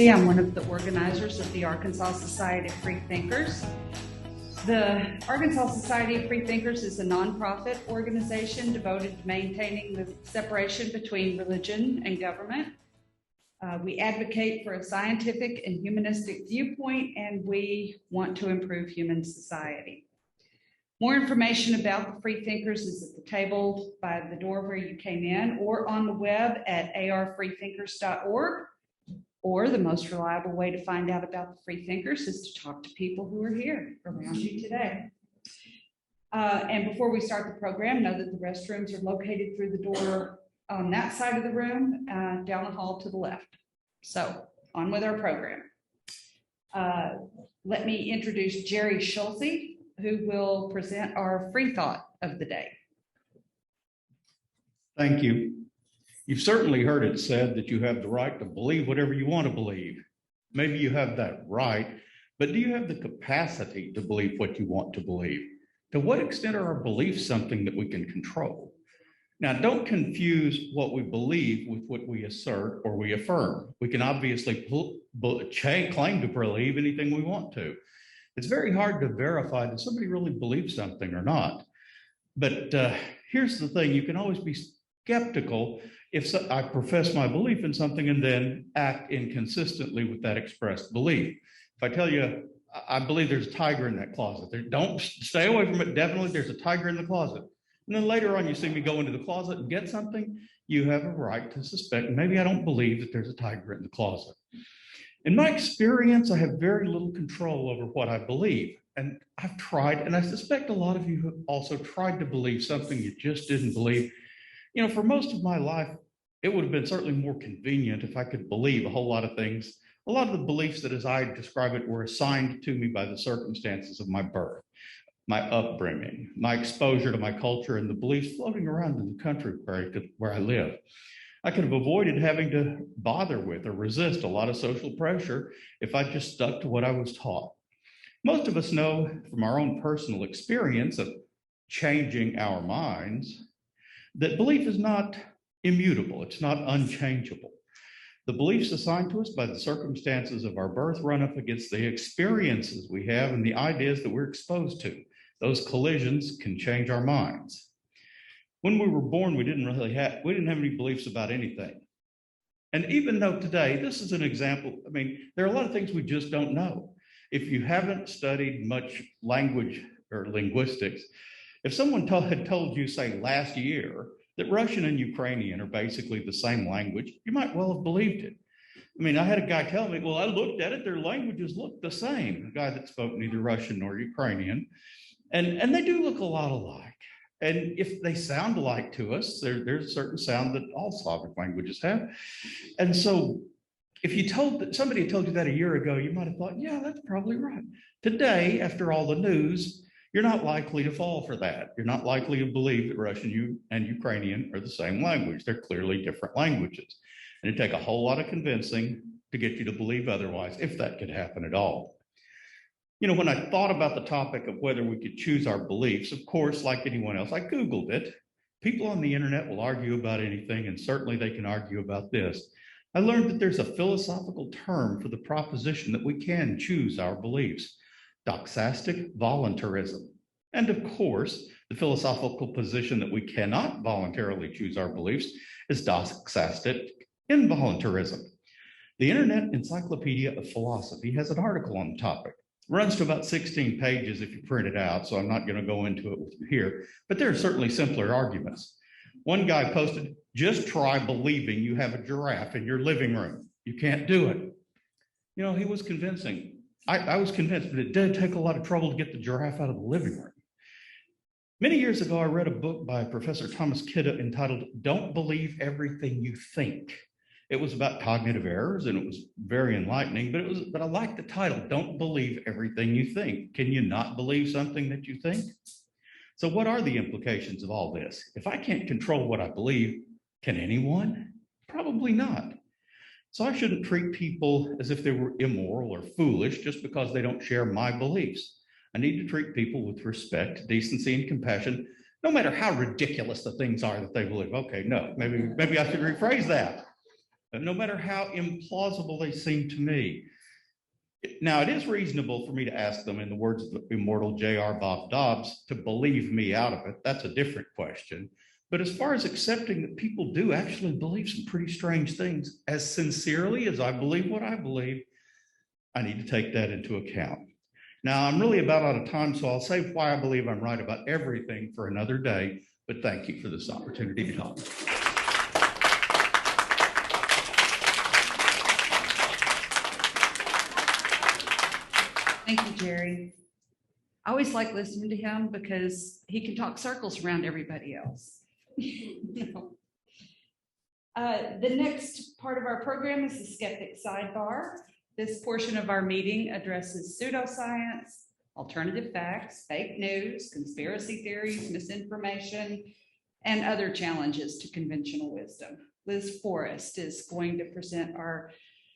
Schulze. I'm one of the organizers of the Arkansas Society of Free Thinkers. The Arkansas Society of Free Thinkers is a nonprofit organization devoted to maintaining the separation between religion and government. We advocate for a scientific and humanistic viewpoint, and we want to improve human society. More information about the Free Thinkers is at the table by the door where you came in, or on the web at arfreethinkers.org. Or the most reliable way to find out about the Free Thinkers is to talk to people who are here around you today. And before we start the program, know that the restrooms are located through the door on that side of the room, down the hall to the left. So on with our program. Let me introduce Jerry Schulze, who will present our free thought of the day. Thank you. You've certainly heard it said that you have the right to believe whatever you want to believe. Maybe you have that right, but do you have the capacity to believe what you want to believe? To what extent are our beliefs something that we can control? Now, don't confuse what we believe with what we assert or we affirm. We can obviously claim to believe anything we want to. It's very hard to verify that somebody really believes something or not. But here's the thing, you can always be skeptical if I profess my belief in something and then act inconsistently with that expressed belief. If I tell you, I believe there's a tiger in that closet, don't stay away from it, definitely there's a tiger in the closet. And then later on you see me go into the closet and get something, you have a right to suspect, maybe I don't believe that there's a tiger in the closet. In my experience, I have very little control over what I believe. And I've tried, and I suspect a lot of you have also tried to believe something you just didn't believe. You know, for most of my life, it would have been certainly more convenient if I could believe a whole lot of things. A lot of the beliefs that, as I describe it, were assigned to me by the circumstances of my birth, my upbringing, my exposure to my culture, and the beliefs floating around in the country where I live. I could have avoided having to bother with or resist a lot of social pressure if I just stuck to what I was taught. Most of us know from our own personal experience of changing our minds that belief is not immutable, it's not unchangeable. The beliefs assigned to us by the circumstances of our birth run up against the experiences we have and the ideas that we're exposed to. Those collisions can change our minds. When we were born, we didn't have any beliefs about anything. And even though today, this is an example, I mean, there are a lot of things we just don't know. If you haven't studied much language or linguistics, if someone had told you, say, last year, that Russian and Ukrainian are basically the same language, you might well have believed it. I mean, I had a guy tell me, well, I looked at it, their languages look the same, a guy that spoke neither Russian nor Ukrainian, and they do look a lot alike. And if they sound alike to us, there's a certain sound that all Slavic languages have. And so if somebody had told you that a year ago, you might have thought, yeah, that's probably right. Today, after all the news, you're not likely to fall for that. You're not likely to believe that Russian and Ukrainian are the same language. They're clearly different languages. And it'd take a whole lot of convincing to get you to believe otherwise, if that could happen at all. You know, when I thought about the topic of whether we could choose our beliefs, of course, like anyone else, I Googled it. People on the internet will argue about anything, and certainly they can argue about this. I learned that there's a philosophical term for the proposition that we can choose our beliefs: doxastic voluntarism. And of course, the philosophical position that we cannot voluntarily choose our beliefs is doxastic involuntarism. The Internet Encyclopedia of Philosophy has an article on the topic. It runs to about 16 pages if you print it out, so I'm not going to go into it with you here, but there are certainly simpler arguments. One guy posted, just try believing you have a giraffe in your living room. You can't do it. You know, he was convincing. I was convinced, but it did take a lot of trouble to get the giraffe out of the living room. Many years ago, I read a book by Professor Thomas Kidda entitled Don't Believe Everything You Think. It was about cognitive errors, and it was very enlightening, but I liked the title, Don't Believe Everything You Think. Can you not believe something that you think? So what are the implications of all this? If I can't control what I believe, can anyone? Probably not. So I shouldn't treat people as if they were immoral or foolish just because they don't share my beliefs. I need to treat people with respect, decency, and compassion, no matter how ridiculous the things are that they believe. Okay, no, maybe I should rephrase that. no matter how implausible they seem to me. Now, it is reasonable for me to ask them, in the words of the immortal J.R. Bob Dobbs, to believe me out of it. That's a different question. But as far as accepting that people do actually believe some pretty strange things, as sincerely as I believe what I believe, I need to take that into account. Now, I'm really about out of time, so I'll save why I believe I'm right about everything for another day. But thank you for this opportunity to talk. Thank you, Jerry. I always like listening to him because he can talk circles around everybody else. The next part of our program is the Skeptic Sidebar. This portion of our meeting addresses pseudoscience, alternative facts, fake news, conspiracy theories, misinformation, and other challenges to conventional wisdom. Liz Forrest is going to present our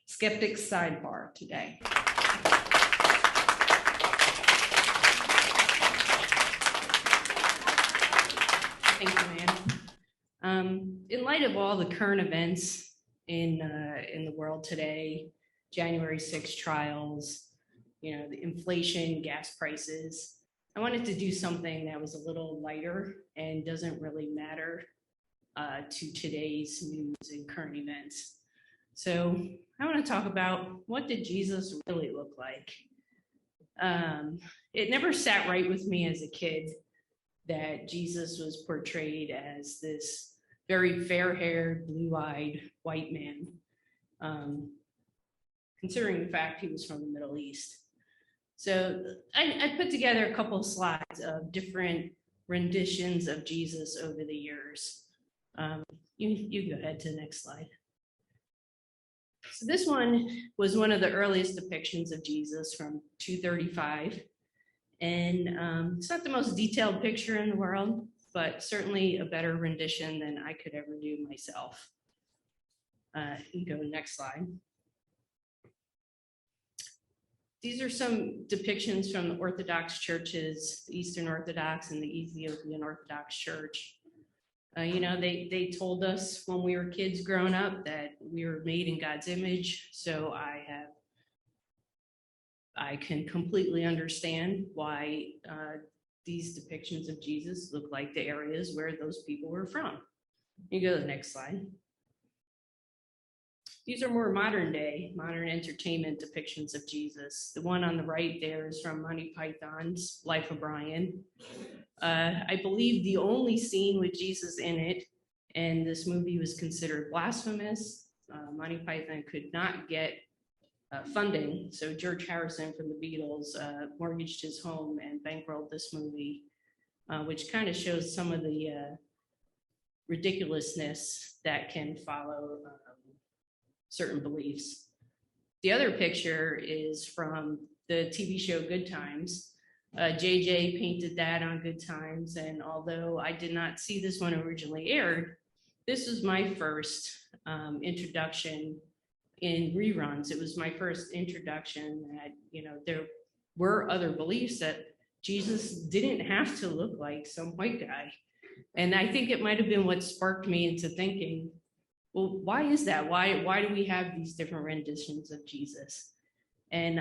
Skeptic Sidebar today. Thank you, Ann. In light of all the current events in the world today, January 6th trials, the inflation, gas prices, I wanted to do something that was a little lighter and doesn't really matter to today's news and current events. So I want to talk about, what did Jesus really look like? It never sat right with me as a kid that Jesus was portrayed as this very fair-haired, blue-eyed white man, considering the fact he was from the Middle East. So I put together a couple of slides of different renditions of Jesus over the years. You go ahead to the next slide. So this one was one of the earliest depictions of Jesus from 235. And it's not the most detailed picture in the world, but certainly a better rendition than I could ever do myself. You go to the next slide. These are some depictions from the Orthodox churches, the Eastern Orthodox and the Ethiopian Orthodox Church. They told us when we were kids growing up that we were made in God's image. So I can completely understand why these depictions of Jesus look like the areas where those people were from. You go to the next slide. These are more modern entertainment depictions of Jesus. The one on the right there is from Monty Python's Life of Brian. I believe the only scene with Jesus in it, and this movie was considered blasphemous. Monty Python could not get funding, so George Harrison from the Beatles mortgaged his home and bankrolled this movie, which kind of shows some of the ridiculousness that can follow certain beliefs. The other picture is from the TV show Good Times. JJ painted that on Good Times, and although I did not see this one originally aired, this was my first introduction in reruns. It was my first introduction that, there were other beliefs that Jesus didn't have to look like some white guy. And I think it might have been what sparked me into thinking, well, why is that? Why do we have these different renditions of Jesus? And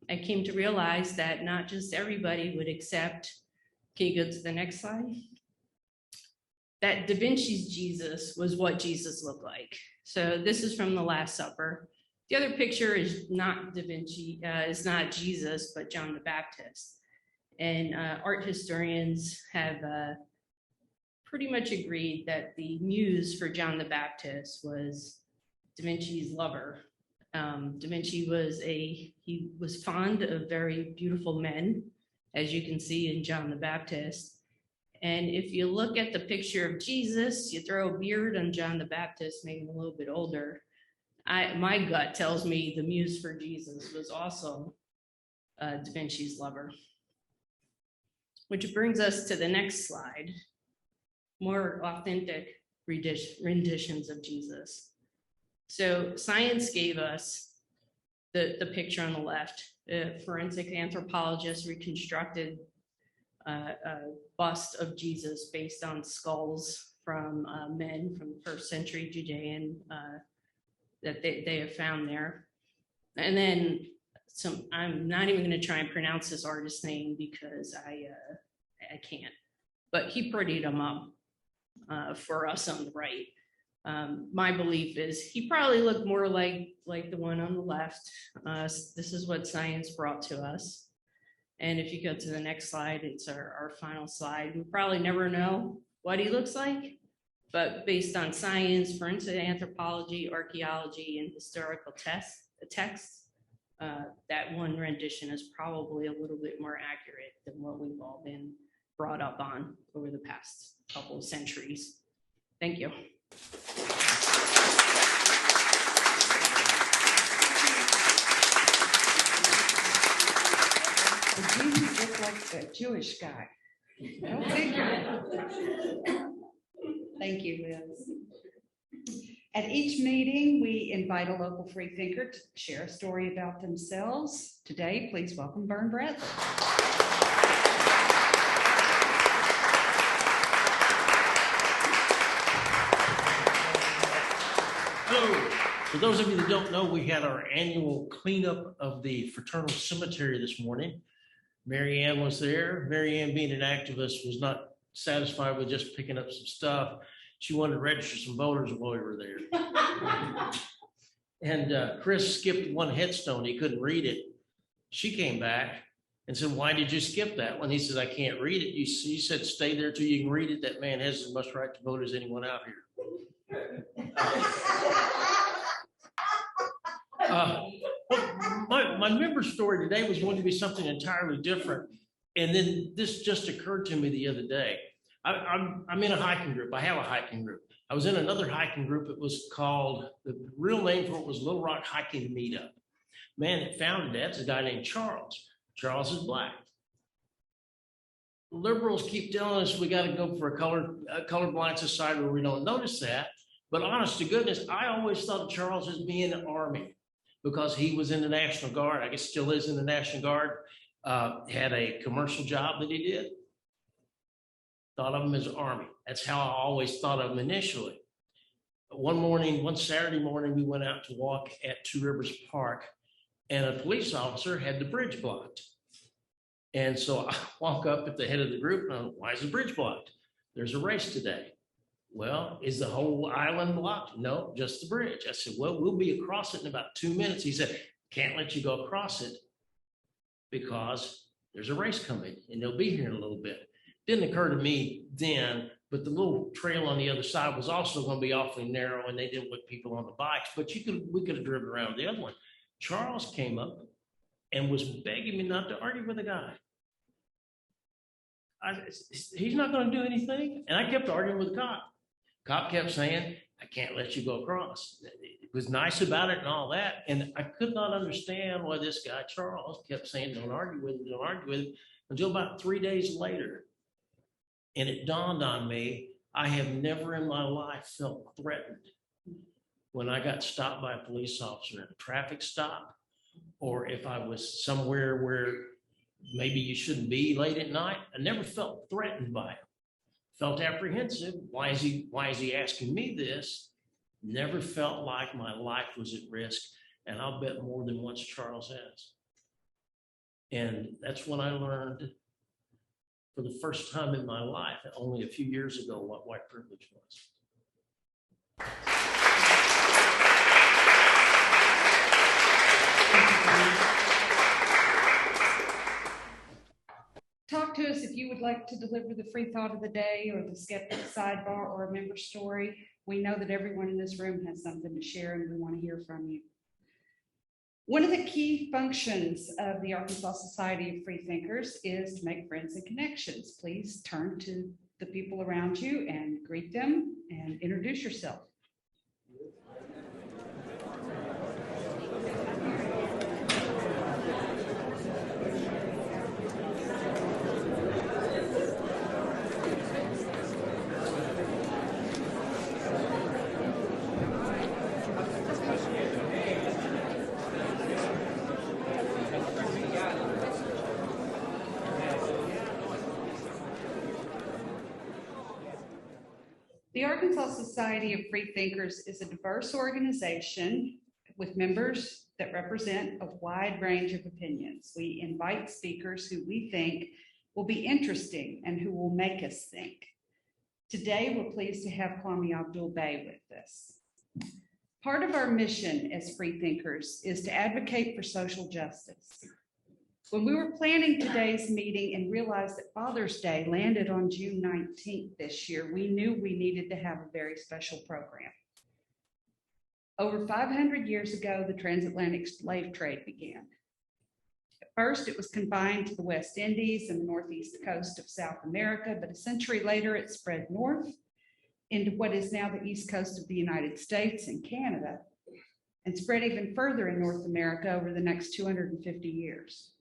I came to realize that not just everybody would accept, can you go to the next slide? That Da Vinci's Jesus was what Jesus looked like. So this is from the Last Supper. The other picture is not Da Vinci, is not Jesus, but John the Baptist. And art historians have pretty much agreed that the muse for John the Baptist was Da Vinci's lover. Da Vinci was fond of very beautiful men, as you can see in John the Baptist. And if you look at the picture of Jesus, you throw a beard on John the Baptist, make him a little bit older. My gut tells me the muse for Jesus was also Da Vinci's lover. Which brings us to the next slide. More authentic renditions of Jesus. So science gave us the picture on the left. Forensic anthropologists reconstructed a bust of Jesus based on skulls from men from the first century Judean that they have found there. And then I'm not even going to try and pronounce this artist's name because I can't, but he prettied them up for us on the right. My belief is he probably looked more like the one on the left. This is what science brought to us. And if you go to the next slide, it's our final slide. We probably never know what he looks like, but based on science, forensic anthropology, archaeology, and historical texts, that one rendition is probably a little bit more accurate than what we've all been brought up on over the past couple of centuries. Thank you. Jesus looked like a Jewish guy. Go figure. Thank you, Liz. At each meeting, we invite a local free thinker to share a story about themselves. Today, please welcome Vern Bradley. Hello. For those of you that don't know, we had our annual cleanup of the fraternal cemetery this morning. Mary Ann was there. Mary Ann, being an activist, was not satisfied with just picking up some stuff. She wanted to register some voters while we were there. And Chris skipped one headstone. He couldn't read it. She came back and said, "Why did you skip that one?" He said, "I can't read it." You said, "Stay there till you can read it. That man has as much right to vote as anyone out here." My member story today was going to be something entirely different. And then this just occurred to me the other day. I'm in a hiking group. I have a hiking group. I was in another hiking group. It was called, the real name for it was Little Rock Hiking Meetup. Man that founded that's a guy named Charles. Charles is Black. Liberals keep telling us we got to go for a colorblind society where we don't notice that. But honest to goodness, I always thought of Charles as being an Army because he was in the National Guard. I guess still is in the National Guard. Had a commercial job that he did. Thought of him as Army. That's how I always thought of him initially. But one Saturday morning, we went out to walk at Two Rivers Park, and a police officer had the bridge blocked. And so I walk up at the head of the group, and why is the bridge blocked? There's a race today. Well, is the whole island blocked? No, just the bridge. I said, well, we'll be across it in about 2 minutes. He said, can't let you go across it because there's a race coming and they'll be here in a little bit. Didn't occur to me then, but the little trail on the other side was also going to be awfully narrow and they didn't want people on the bikes, but we could have driven around the other one. Charles came up and was begging me not to argue with the guy. He's not going to do anything. And I kept arguing with the cop. Cop kept saying, I can't let you go across. It was nice about it and all that. And I could not understand why this guy, Charles, kept saying, don't argue with him, don't argue with him, until about 3 days later. And it dawned on me, I have never in my life felt threatened when I got stopped by a police officer at a traffic stop, or if I was somewhere where maybe you shouldn't be late at night. I never felt threatened by him. Felt apprehensive. Why is he asking me this? Never felt like my life was at risk. And I'll bet more than once Charles has. And that's when I learned for the first time in my life, only a few years ago, what white privilege was. Talk to us if you would like to deliver the free thought of the day or the skeptic sidebar or a member story. We know that everyone in this room has something to share and we want to hear from you. One of the key functions of the Arkansas Society of Free Thinkers is to make friends and connections. Please turn to the people around you and greet them and introduce yourself. The Arkansas Society of Free Thinkers is a diverse organization with members that represent a wide range of opinions. We invite speakers who we think will be interesting and who will make us think. Today, we're pleased to have Kwame Abdul-Bey with us. Part of our mission as free thinkers is to advocate for social justice. When we were planning today's meeting and realized that Father's Day landed on June 19th this year, we knew we needed to have a very special program. Over 500 years ago, the transatlantic slave trade began. At first, it was confined to the West Indies and the northeast coast of South America, but a century later, it spread north into what is now the east coast of the United States and Canada, and spread even further in North America over the next 250 years.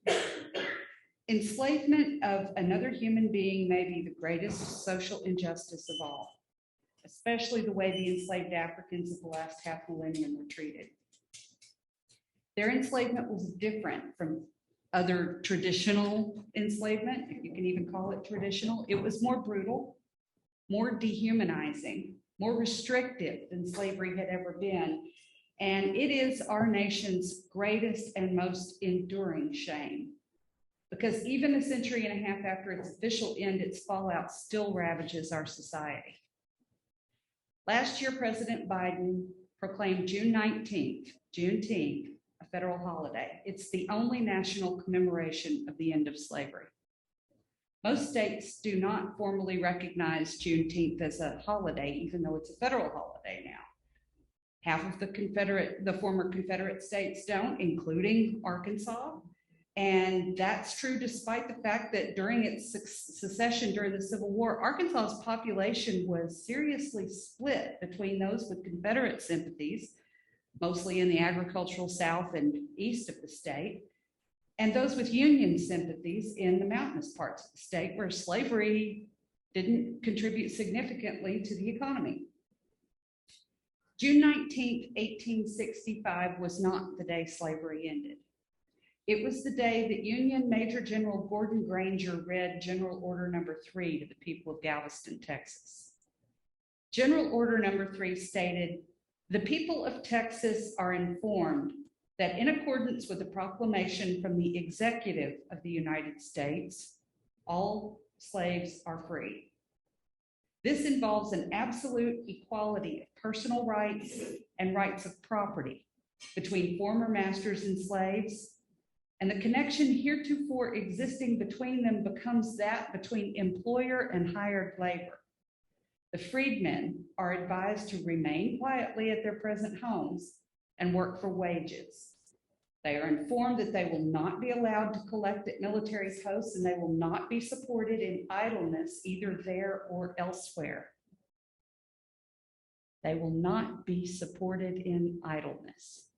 Enslavement of another human being may be the greatest social injustice of all, especially the way the enslaved Africans of the last half millennium were treated. Their enslavement was different from other traditional enslavement, if you can even call it traditional. It was more brutal, more dehumanizing, more restrictive than slavery had ever been. And it is our nation's greatest and most enduring shame, because even a century and a half after its official end, its fallout still ravages our society. Last year, President Biden proclaimed June 19th, Juneteenth, a federal holiday. It's the only national commemoration of the end of slavery. Most states do not formally recognize Juneteenth as a holiday, even though it's a federal holiday now. Half of the former Confederate states don't, including Arkansas. And that's true despite the fact that during its secession during the Civil War, Arkansas's population was seriously split between those with Confederate sympathies, mostly in the agricultural south and east of the state, and those with Union sympathies in the mountainous parts of the state where slavery didn't contribute significantly to the economy. June 19th, 1865 was not the day slavery ended. It was the day that Union Major General Gordon Granger read General Order Number 3 to the people of Galveston, Texas. General Order Number 3 stated, "The people of Texas are informed that in accordance with the proclamation from the Executive of the United States, all slaves are free. This involves an absolute equality of personal rights and rights of property between former masters and slaves, and the connection heretofore existing between them becomes that between employer and hired labor. The freedmen are advised to remain quietly at their present homes and work for wages. They are informed that they will not be allowed to collect at military posts, and they will not be supported in idleness either there or elsewhere." They will not be supported in idleness.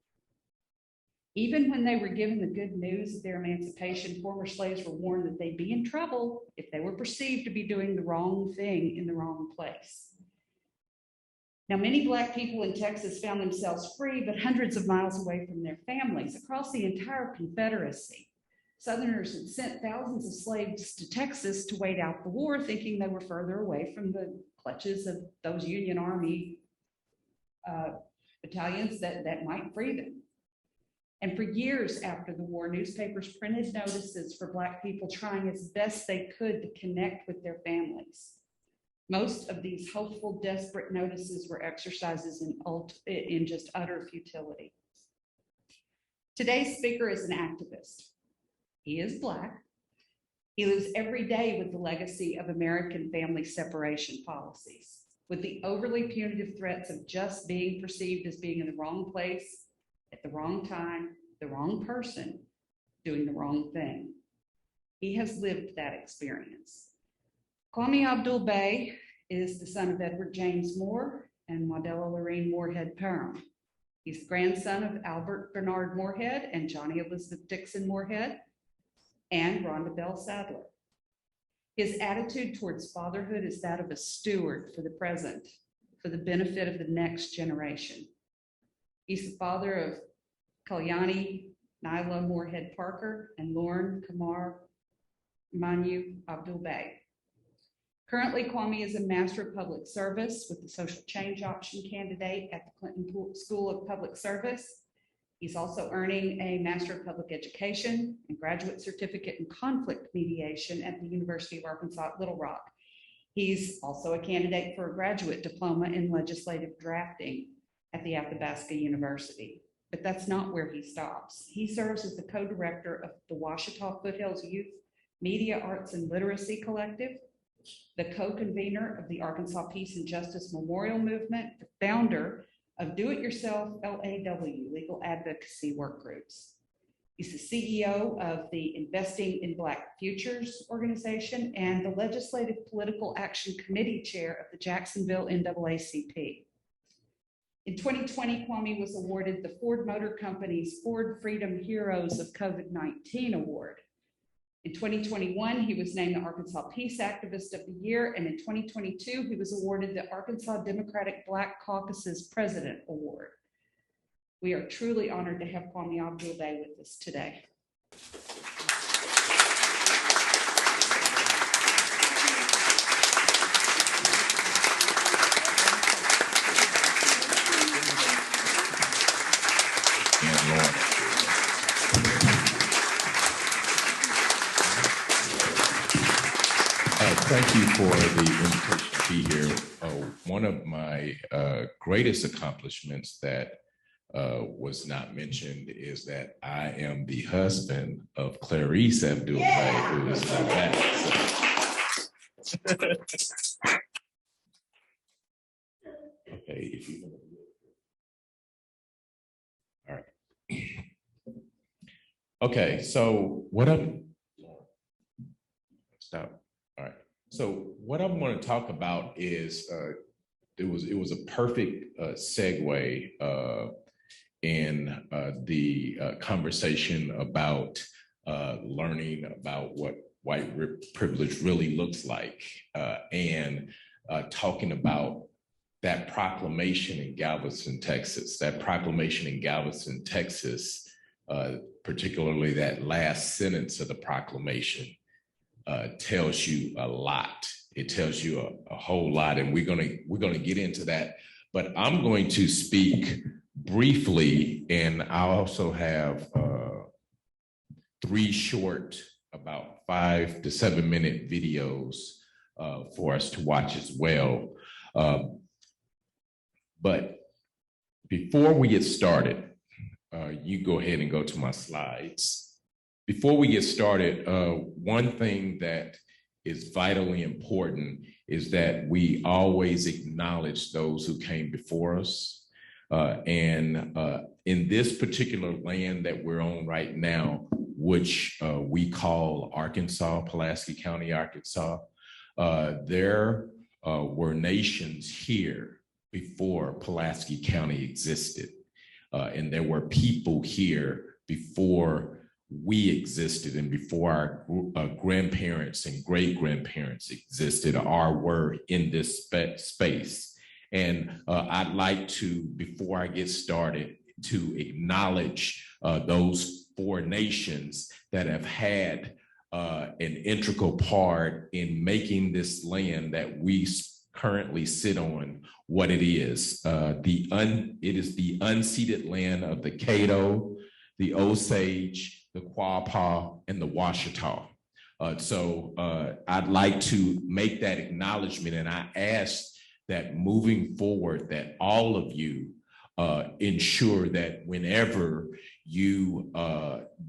Even when they were given the good news of their emancipation, former slaves were warned that they'd be in trouble if they were perceived to be doing the wrong thing in the wrong place. Now, many Black people in Texas found themselves free, but hundreds of miles away from their families. Across the entire Confederacy, Southerners had sent thousands of slaves to Texas to wait out the war, thinking they were further away from the clutches of those Union Army battalions that might free them. And for years after the war, newspapers printed notices for Black people trying as best they could to connect with their families. Most of these hopeful, desperate notices were exercises in just utter futility. Today's speaker is an activist. He is Black. He lives every day with the legacy of American family separation policies, with the overly punitive threats of just being perceived as being in the wrong place, at the wrong time, the wrong person, doing the wrong thing. He has lived that experience. Kwame Abdul-Bey is the son of Edward James Moore and Wadella Lorene Moorhead Parham. He's the grandson of Albert Bernard Moorhead and Johnny Elizabeth Dixon Moorhead and Rhonda Bell Sadler. His attitude towards fatherhood is that of a steward for the present, for the benefit of the next generation. He's the father of Kalyani Nyla Moorhead Parker and Lauren Kamar Manu Abdul-Bey. Currently, Kwame is a Master of Public Service with the Social Change Option candidate at the Clinton School of Public Service. He's also earning a Master of Public Education and Graduate Certificate in Conflict Mediation at the University of Arkansas at Little Rock. He's also a candidate for a graduate diploma in legislative drafting at the Athabasca University. But that's not where he stops. He serves as the co-director of the Ouachita Foothills Youth Media Arts and Literacy Collective, the co-convener of the Arkansas Peace and Justice Memorial Movement, the founder of Do-It-Yourself LAW, Legal Advocacy Work Groups. He's the CEO of the Investing in Black Futures organization and the Legislative Political Action Committee chair of the Jacksonville NAACP. In 2020, Kwame was awarded the Ford Motor Company's Ford Freedom Heroes of COVID-19 Award. In 2021, he was named the Arkansas Peace Activist of the Year, and in 2022, he was awarded the Arkansas Democratic Black Caucus's President Award. We are truly honored to have Kwame Abdul-Bey with us today. Thank you for the invitation to be here. One of my greatest accomplishments that was not mentioned is that I am the husband of Clarice Abdul-Bey, who is in the back. Okay, if you all right. Okay, so stop. All right. So what I'm going to talk about is it was a perfect segue in the conversation about learning about what white privilege really looks like and talking about that proclamation in Galveston, Texas. That proclamation in Galveston, Texas, particularly that last sentence of the proclamation, tells you a lot. It tells you a whole lot, and we're gonna get into that. But I'm going to speak briefly, and I also have 3 short, about 5 to 7 minute videos for us to watch as well. But before we get started, you go ahead and go to my slides. Before we get started, one thing that is vitally important is that we always acknowledge those who came before us. And in this particular land that we're on right now, which we call Arkansas, Pulaski County, Arkansas, there were nations here before Pulaski County existed. And there were people here before we existed and before our grandparents and great-grandparents existed or were in this space. And I'd like to, before I get started, to acknowledge those 4 nations that have had an integral part in making this land that we currently sit on what it is. It is the unceded land of the Caddo, the Osage, the Quapaw, and the Ouachita. So I'd like to make that acknowledgement, and I ask that moving forward that all of you ensure that whenever you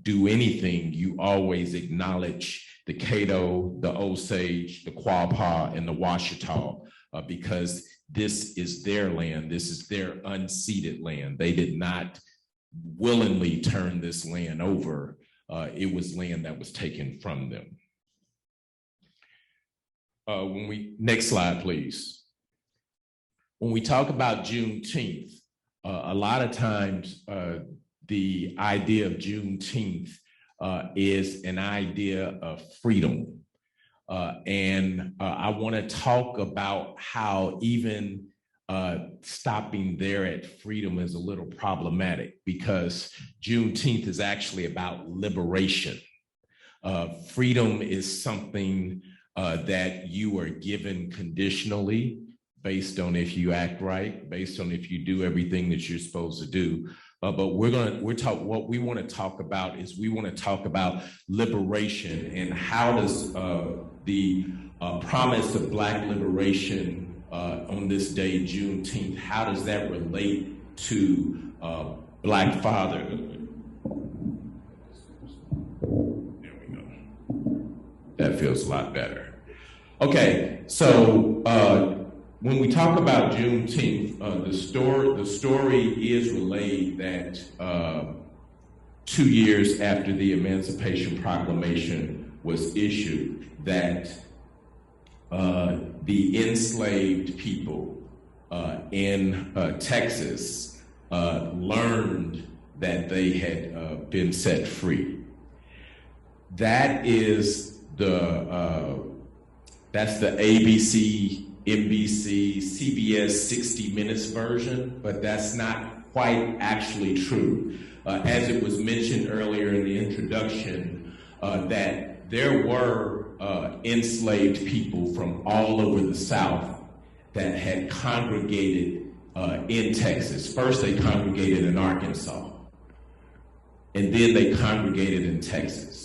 do anything, you always acknowledge the Caddo, the Osage, the Quapaw, and the Ouachita, because this is their land. This is their unceded land. They did not willingly turn this land over. It was land that was taken from them. Next slide, please. When we talk about Juneteenth, a lot of times the idea of Juneteenth is an idea of freedom. And I want to talk about how even stopping there at freedom is a little problematic, because Juneteenth is actually about liberation. Freedom is something that you are given conditionally based on if you act right, based on if you do everything that you're supposed to do. But what we want to talk about is we want to talk about liberation and how does the promise of Black liberation on this day, Juneteenth, how does that relate to Black fatherhood? There we go. That feels a lot better. Okay, so when we talk about Juneteenth, the story is relayed that 2 years after the Emancipation Proclamation was issued, that the enslaved people in Texas learned that they had been set free. That is that's the ABC, NBC, CBS 60 Minutes version, but that's not quite actually true. As it was mentioned earlier in the introduction, that there were enslaved people from all over the South that had congregated in Texas. First, they congregated in Arkansas, and then they congregated in Texas.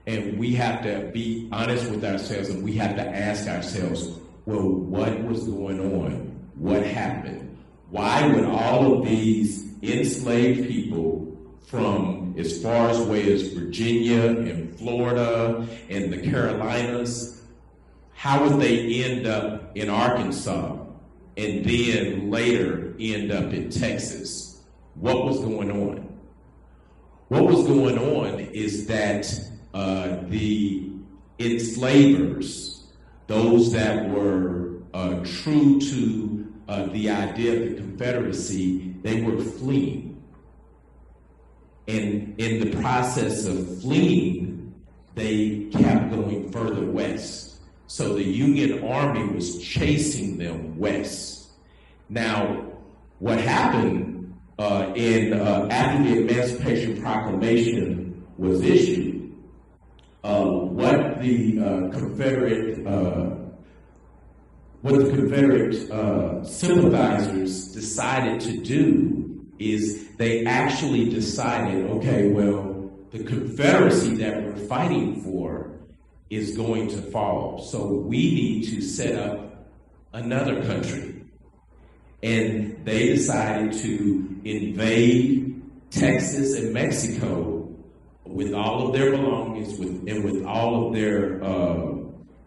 And we have to be honest with ourselves, and we have to ask ourselves, well, what was going on? What happened? Why would all of these enslaved people from as far away as Virginia and Florida and the Carolinas, how would they end up in Arkansas and then later end up in Texas? What was going on? What was going on is that the enslavers, those that were true to the idea of the Confederacy, they were fleeing. And in the process of fleeing, they kept going further west. So the Union Army was chasing them west. Now, what happened after the Emancipation Proclamation was issued, what the Confederate sympathizers decided to do is they actually decided, okay, well, the Confederacy that we're fighting for is going to fall. So we need to set up another country. And they decided to invade Texas and Mexico with all of their belongings and with all of their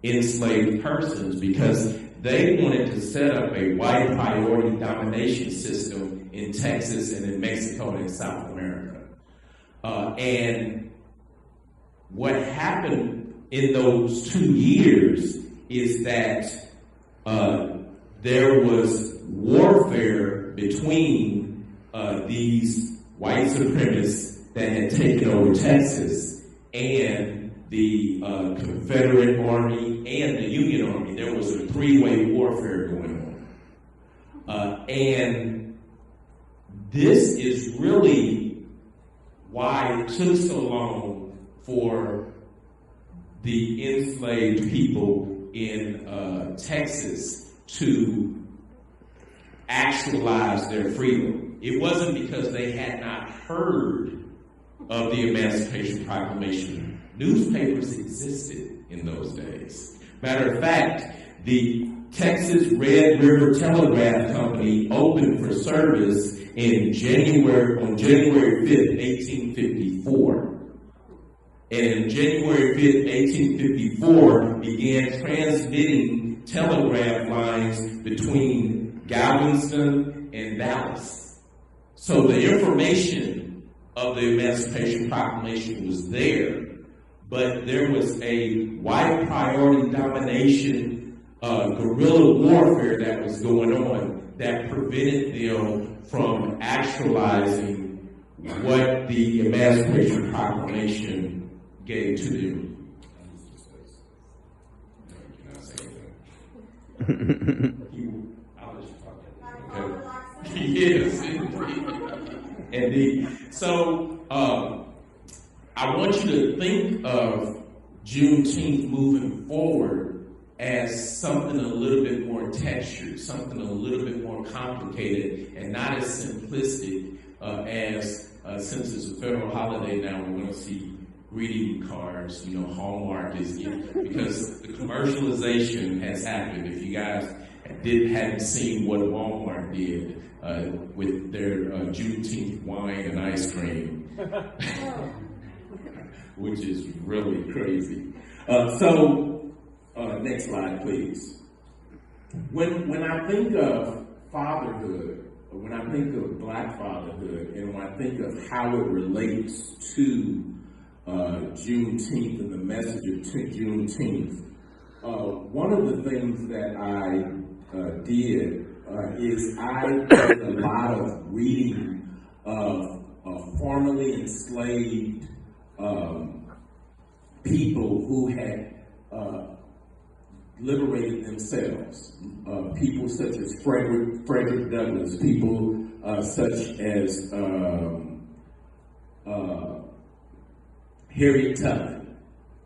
enslaved persons, because they wanted to set up a white priority domination system in Texas and in Mexico and in South America. And what happened in those 2 years is that there was warfare between these white supremacists that had taken over Texas and the Confederate Army and the Union Army. There was a three-way warfare going on. And this is really why it took so long for the enslaved people in Texas to actualize their freedom. It wasn't because they had not heard of the Emancipation Proclamation. Newspapers existed in those days. Matter of fact, the Texas Red River Telegraph Company opened for service on January 5th, 1854. And January 5th, 1854 began transmitting telegraph lines between Galveston and Dallas. So the information of the Emancipation Proclamation was there, but there was a white priority domination guerrilla warfare that was going on that prevented them from actualizing what the Emancipation Proclamation gave to them. Yes, indeed. So I want you to think of Juneteenth moving forward as something a little bit more textured, something a little bit more complicated, and not as simplistic as since it's a federal holiday now, we're going to see greeting cards, Hallmark is because the commercialization has happened. If you guys hadn't seen what Walmart did with their Juneteenth wine and ice cream, which is really crazy. Next slide, please. When I think of fatherhood, when I think of Black fatherhood, and when I think of how it relates to Juneteenth and the message of Juneteenth, one of the things that I did is I did a lot of reading of formerly enslaved people who had liberated themselves. People such as Frederick Douglass, people such as Harriet Tubman.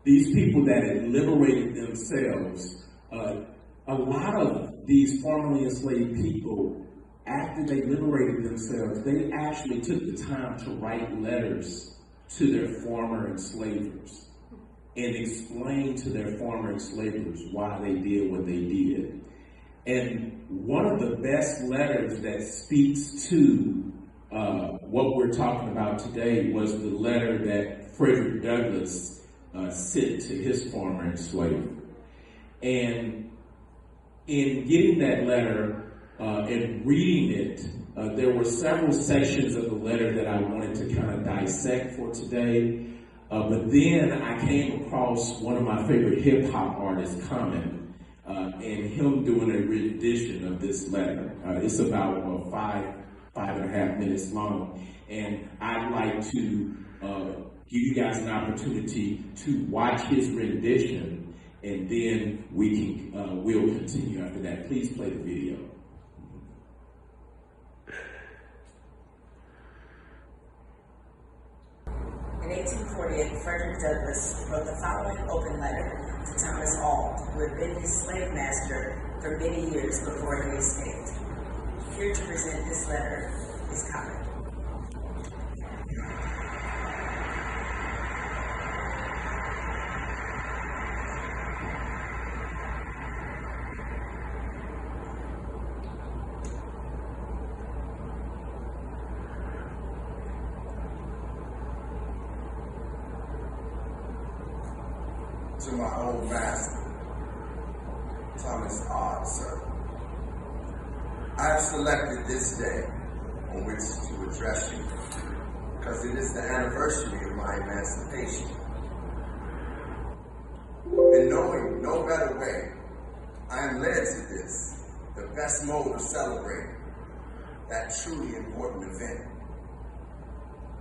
These people that had liberated themselves, a lot of these formerly enslaved people, after they liberated themselves, they actually took the time to write letters to their former enslavers and explain to their former enslavers why they did what they did. And one of the best letters that speaks to what we're talking about today was the letter that Frederick Douglass sent to his former enslaver. And in getting that letter and reading it, there were several sections of the letter that I wanted to kind of dissect for today. But then I came across one of my favorite hip hop artists, Common, and him doing a rendition of this letter. It's about 5.5 minutes long. And I'd like to give you guys an opportunity to watch his rendition, and then we'll continue after that. Please play the video. In 1848, Frederick Douglass wrote the following open letter to Thomas Auld, who had been his slave master for many years before he escaped. Here to present this letter is Common. To my old master, Thomas Auld, sir. I have selected this day on which to address you because it is the anniversary of my emancipation. And knowing no better way, I am led to this, the best mode of celebrating that truly important event.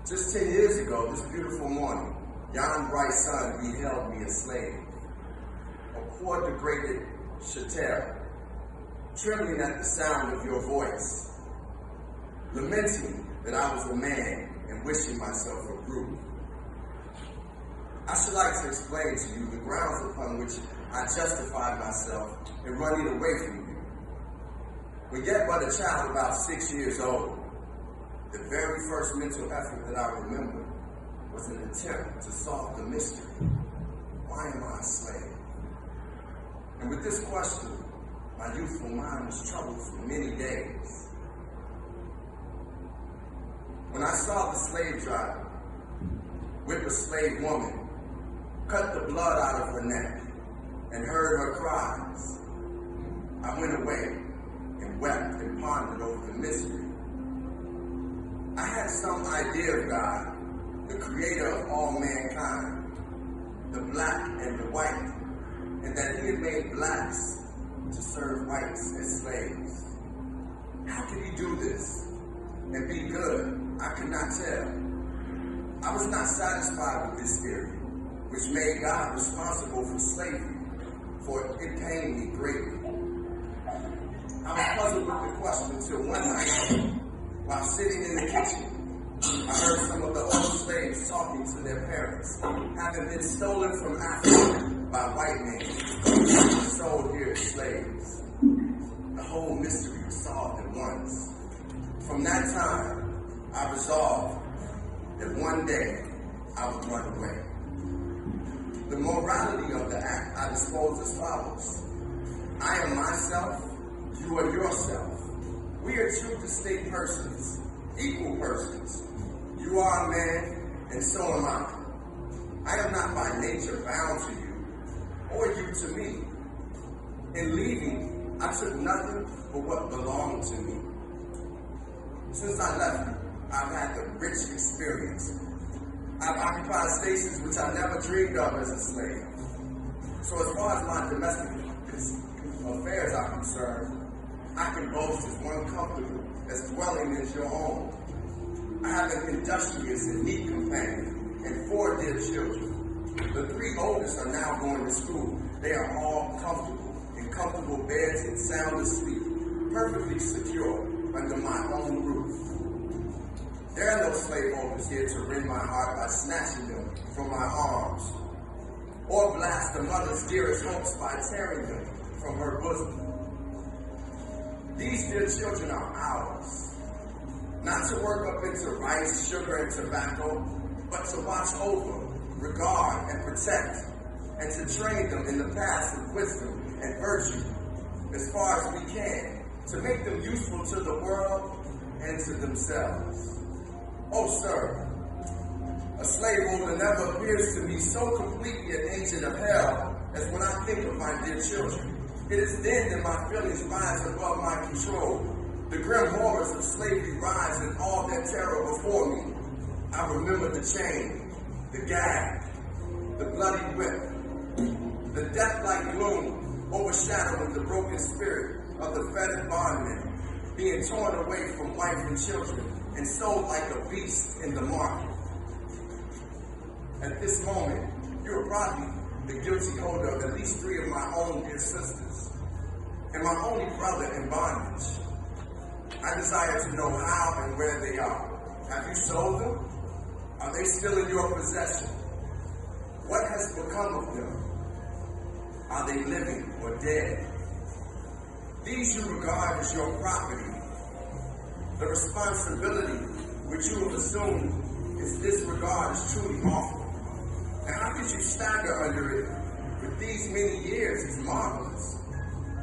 Just 10 years ago, this beautiful morning, yon bright sun beheld me a slave, a poor degraded chattel, trembling at the sound of your voice, lamenting that I was a man and wishing myself a brute. I should like to explain to you the grounds upon which I justified myself in running away from you. When yet but a child about 6 years old, the very first mental effort that I remember was an attempt to solve the mystery. Why am I a slave? And with this question, my youthful mind was troubled for many days. When I saw the slave driver whip a slave woman, cut the blood out of her neck, and heard her cries, I went away and wept and pondered over the mystery. I had some idea of God, the creator of all mankind, the black and the white, and that he had made blacks to serve whites as slaves. How could he do this and be good? I could not tell. I was not satisfied with this theory, which made God responsible for slavery, for it pained me greatly. I was puzzled with the question until one night, while sitting in the kitchen, I heard some of the old slaves talking to their parents, having been stolen from Africa by white men, sold here as slaves. The whole mystery was solved at once. From that time, I resolved that one day I would run away. The morality of the act I dispose as follows. I am myself, you are yourself. We are two distinct persons, equal persons. You are a man, and so am I. I am not by nature bound to you, or you to me. In leaving, I took nothing but what belonged to me. Since I left you, I've had the rich experience. I've occupied spaces which I never dreamed of as a slave. So as far as my domestic affairs are concerned, I can boast as one comfortable as dwelling as your own. I have an industrious and neat companion and 4 dear children. The 3 oldest are now going to school. They are all comfortable, in comfortable beds and sound asleep, perfectly secure under my own roof. There are no slaveholders here to rend my heart by snatching them from my arms, or blast the mother's dearest hopes by tearing them from her bosom. These dear children are ours, not to work up into rice, sugar, and tobacco, but to watch over, regard, and protect, and to train them in the paths of wisdom and virtue as far as we can, to make them useful to the world and to themselves. Oh, sir, a slaveholder never appears to me so completely an agent of hell as when I think of my dear children. It is then that my feelings rise above my control. The grim horrors of slavery rise in all their terror before me. I remember the chain, the gag, the bloody whip, the death-like gloom overshadowing the broken spirit of the fettered bondman, being torn away from wife and children and sold like a beast in the market. At this moment, you are probably the guilty holder of at least 3 of my own dear sisters, and my only brother in bondage. I desire to know how and where they are. Have you sold them? Are they still in your possession? What has become of them? Are they living or dead? These you regard as your property. The responsibility which you have assumed is disregard is truly awful. And how could you stagger under it with these many years is marvelous.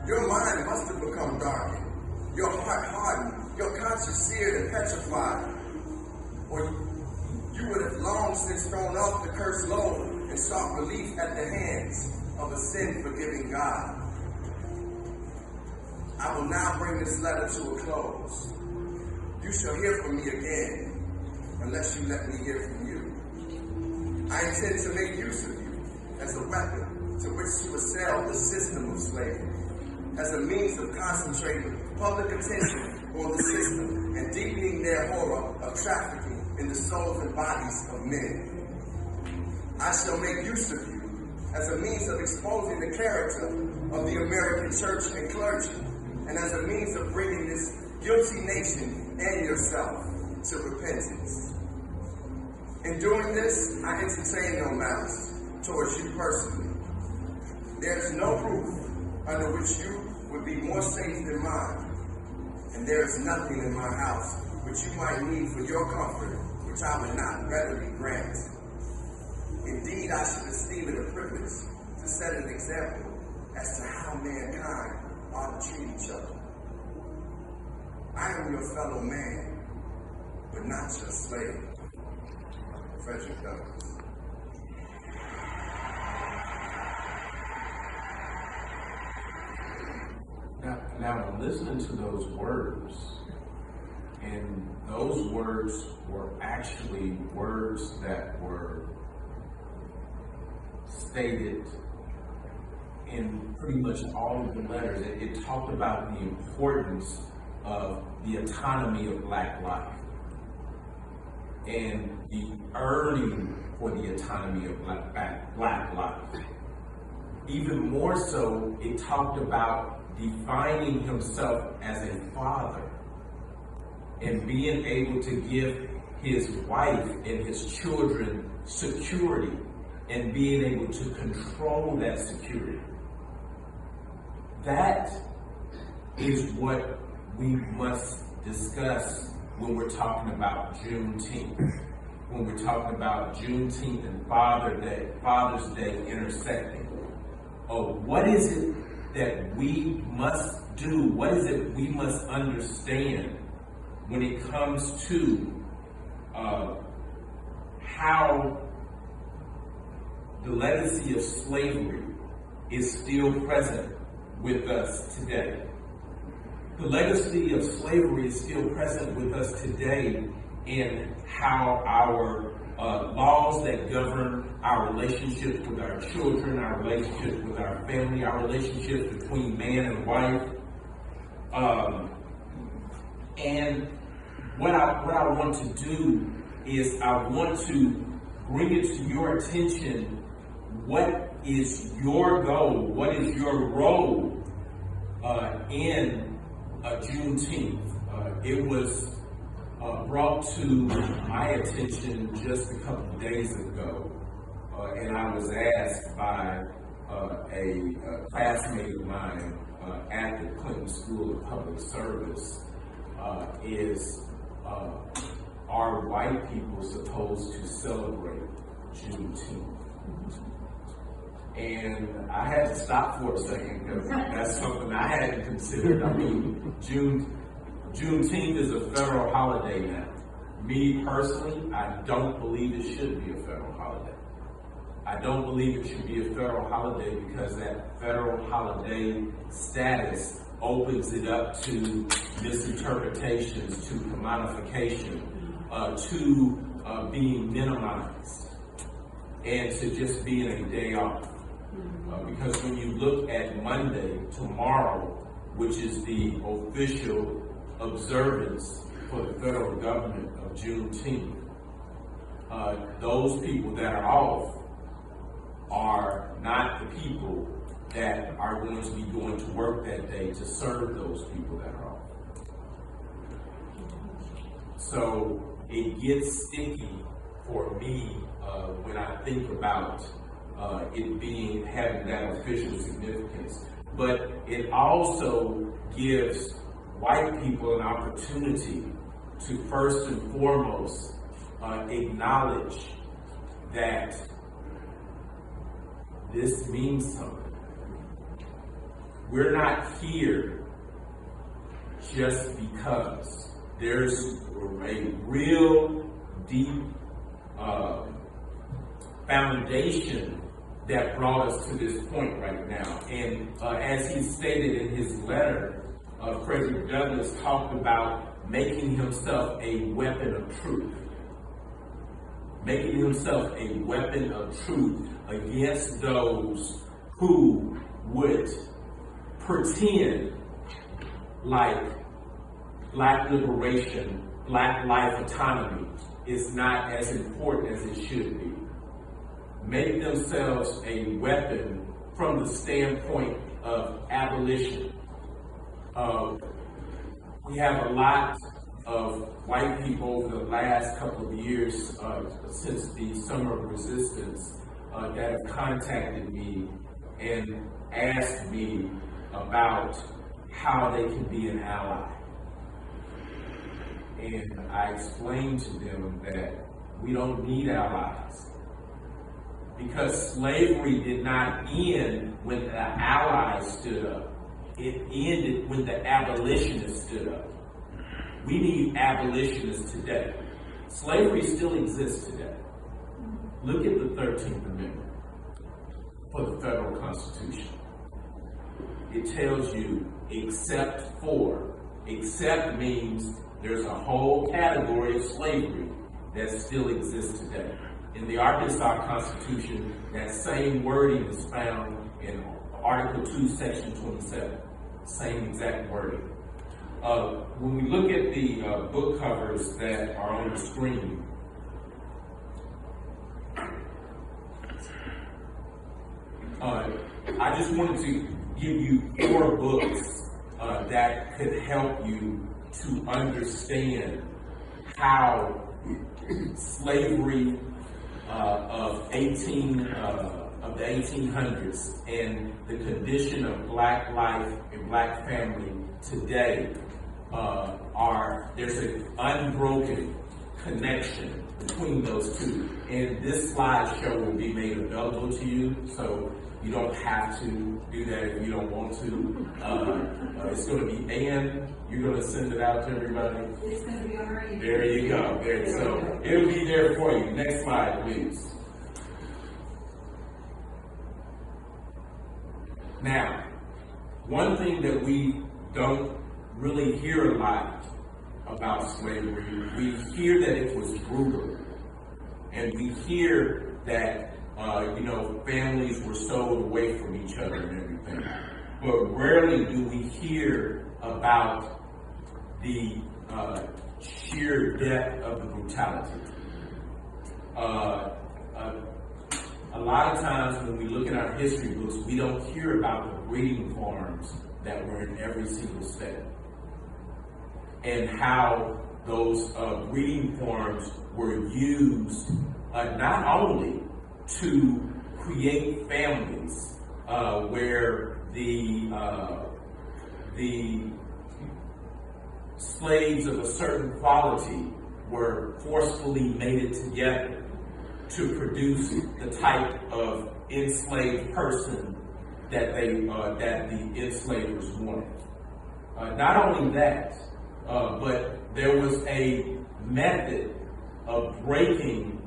Your mind must have become darkened, your heart hardened, your conscience seared and petrified, or you would have long since thrown off the cursed load and sought relief at the hands of a sin-forgiving God. I will now bring this letter to a close. You shall hear from me again, unless you let me hear from you. I intend to make use of you as a weapon to which to assail the system of slavery, as a means of concentrating public attention on the system and deepening their horror of trafficking in the souls and bodies of men. I shall make use of you as a means of exposing the character of the American church and clergy, and as a means of bringing this guilty nation and yourself to repentance. In doing this, I entertain no malice towards you personally. There is no roof under which you would be more safe than mine, and there is nothing in my house which you might need for your comfort, which I would not readily grant. Indeed, I should esteem it a privilege to set an example as to how mankind ought to treat each other. I am your fellow man, but not your slave. Frederick Douglass. Now, I'm listening to those words, and those words were actually words that were stated in pretty much all of the letters. It talked about the importance of the autonomy of Black life and the earning for the autonomy of Black life. Even more so, it talked about defining himself as a father and being able to give his wife and his children security and being able to control that security. That is what we must discuss when we're talking about Juneteenth. When we're talking about Juneteenth and Father's Day intersecting. What is it that we must do? What is it we must understand when it comes to how the legacy of slavery is still present with us today? The legacy of slavery is still present with us today in how our laws that govern our relationships with our children, our relationships with our family, our relationships between man and wife. And what I want to do is I want to bring it to your attention. What is your goal? What is your role in Juneteenth? It was brought to my attention just a couple of days ago, and I was asked by a classmate of mine at the Clinton School of Public Service, are white people supposed to celebrate Juneteenth? And I had to stop for a second because that's something I hadn't considered. I mean, Juneteenth is a federal holiday now. Me personally, I don't believe it should be a federal holiday. I don't believe it should be a federal holiday because that federal holiday status opens it up to misinterpretations, to commodification, to being minimized, and to just being a day off. Because when you look at Monday, tomorrow, which is the official observance for the federal government of Juneteenth, those people that are off are not the people that are going to be going to work that day to serve those people that are off. So it gets sticky for me when I think about it having that official significance. But it also gives white people an opportunity to first and foremost acknowledge that this means something. We're not here just because. There's a real deep foundation that brought us to this point right now. And as he stated in his letter, Frederick Douglass talked about making himself a weapon of truth. Making himself a weapon of truth against those who would pretend like Black liberation, Black life autonomy is not as important as it should be. Make themselves a weapon from the standpoint of abolition. We have a lot of white people over the last couple of years since the Summer of Resistance that have contacted me and asked me about how they can be an ally. And I explained to them that we don't need allies because slavery did not end when the allies stood up. It ended when the abolitionists stood up. We need abolitionists today. Slavery still exists today. Look at the 13th Amendment for the federal Constitution. It tells you except for. Except means there's a whole category of slavery that still exists today. In the Arkansas Constitution, that same wording is found in Article 2, Section 27. Same exact wording. When we look at the book covers that are on the screen, I just wanted to give you 4 books that could help you to understand how slavery of the 1800s and the condition of Black life and Black family today there's an unbroken connection between those two. And this slideshow will be made available to you, so you don't have to do that if you don't want to. It's going to be, and you're going to send it out to everybody. It's going to be on our email. There you go. There, so it'll be there for you. Next slide, please. Now, one thing that we don't really hear a lot about slavery, we hear that it was brutal, and we hear that families were sold away from each other and everything. But rarely do we hear about the sheer depth of the brutality. A lot of times when we look at our history books, we don't hear about the breeding farms that were in every single state and how those breeding farms were used not only to create families where the slaves of a certain quality were forcefully mated together to produce the type of enslaved person that that the enslavers wanted. Not only that, but there was a method of breaking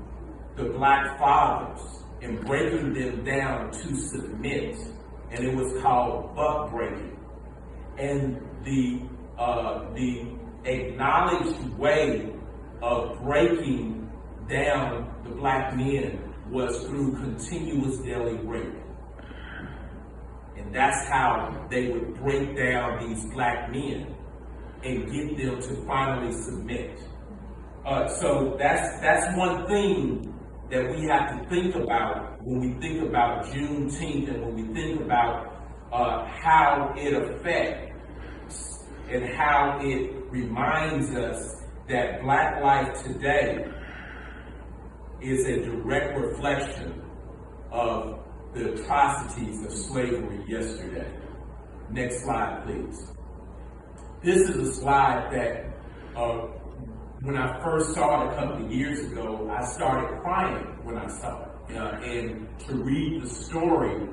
the Black fathers and breaking them down to submit, and it was called buck breaking. And the acknowledged way of breaking down the Black men was through continuous daily rape. And that's how they would break down these Black men and get them to finally submit. So that's one thing that we have to think about when we think about Juneteenth and when we think about how it affects and how it reminds us that Black life today is a direct reflection of the atrocities of slavery yesterday. Next slide, please. This is a slide that when I first saw it a couple of years ago, I started crying when I saw it. And to read the story,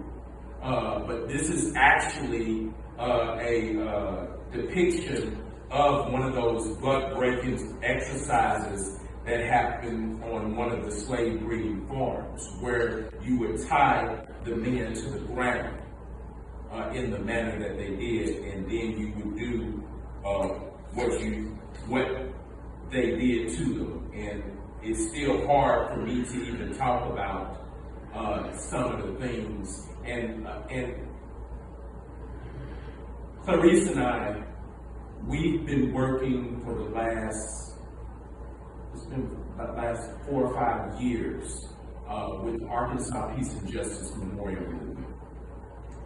but this is actually a depiction of one of those buck breaking exercises that happened on one of the slave breeding farms, where you would tie the men to the ground in the manner that they did, and then you would do what they did to them. And it's still hard for me to even talk about some of the things. And Clarice and I, we've been working for the last 4 or 5 years with Arkansas Peace and Justice Memorial Movement.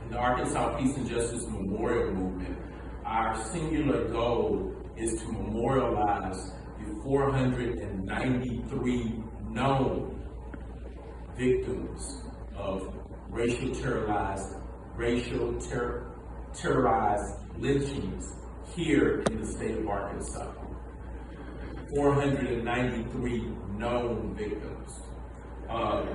In the Arkansas Peace and Justice Memorial Movement, our singular goal is to memorialize the 493 known victims of racial terrorized lynchings here in the state of Arkansas. 493 known victims.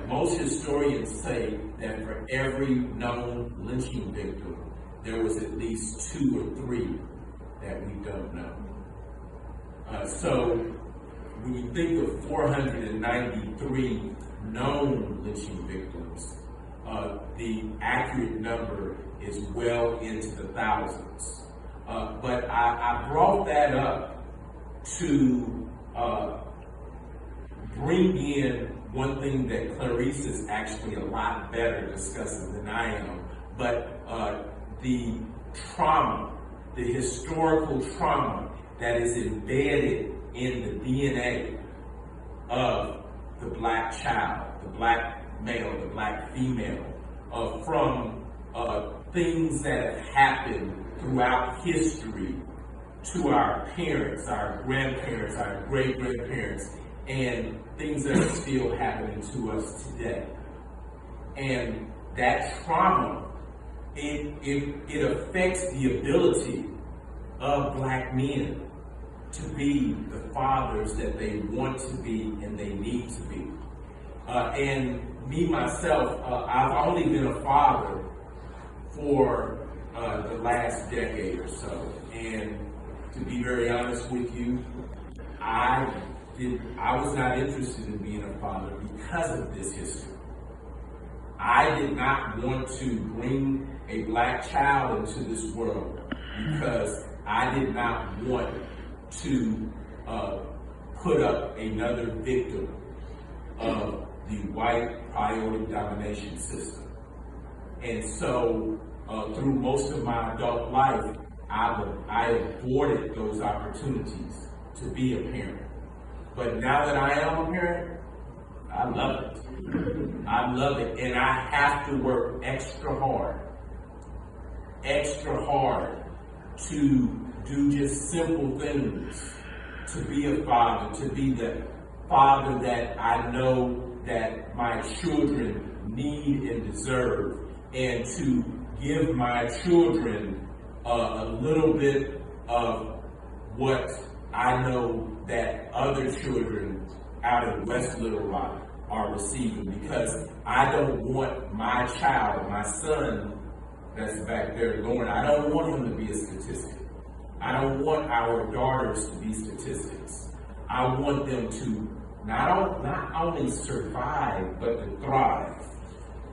Most historians say that for every known lynching victim, there was at least 2 or 3 that we don't know. So when you think of 493 known lynching victims, the accurate number is well into the thousands. But I brought that up to bring in one thing that Clarice is actually a lot better discussing than I am, but the trauma, the historical trauma that is embedded in the DNA of the Black child, the Black male, the Black female, from things that have happened throughout history to our parents, our grandparents, our great-grandparents, and things that are still happening to us today. And that trauma, it affects the ability of Black men to be the fathers that they want to be and they need to be. And me, myself, I've only been a father for the last decade or so. And to be very honest with you, I was not interested in being a father because of this history. I did not want to bring a Black child into this world because I did not want to put up another victim of the white priority domination system. And so through most of my adult life, I avoided those opportunities to be a parent. But now that I am a parent, I love it. I love it, and I have to work extra hard to do just simple things, to be a father, to be the father that I know that my children need and deserve, and to give my children a little bit of what I know that other children out of West Little Rock are receiving, because I don't want my child, my son that's back there, Lauren, I don't want him to be a statistic. I don't want our daughters to be statistics. I want them to not only survive, but to thrive.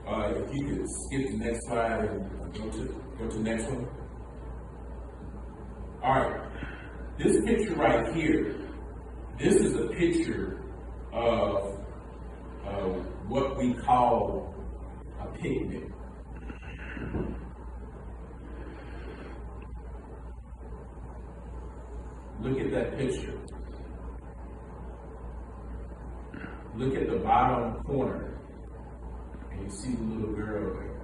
If you could skip the next slide and go to the next one. All right, this picture right here, this is a picture of what we call a picnic. Look at that picture. Look at the bottom corner, and you see the little girl there.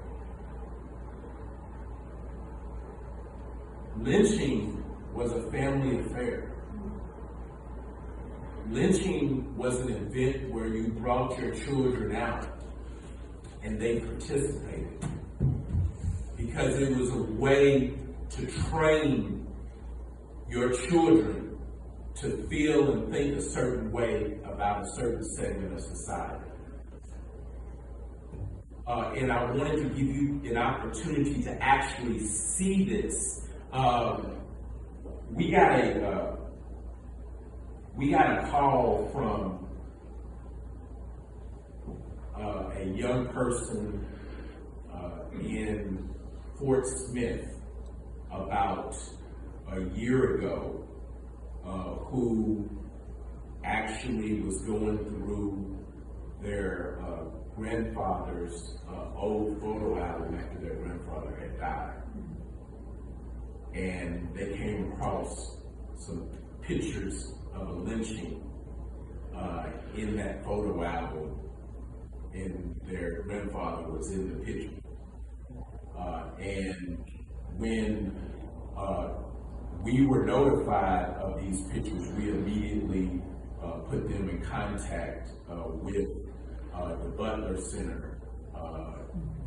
Lynching was a family affair. Lynching was an event where you brought your children out and they participated, because it was a way to train your children to feel and think a certain way about a certain segment of society. And I wanted to give you an opportunity to actually see this. We got a call from a young person in Fort Smith about a year ago who actually was going through their grandfather's old photo album after their grandfather had died. And they came across some pictures of a lynching in that photo album, and their grandfather was in the picture. And when we were notified of these pictures, we immediately put them in contact with the Butler Center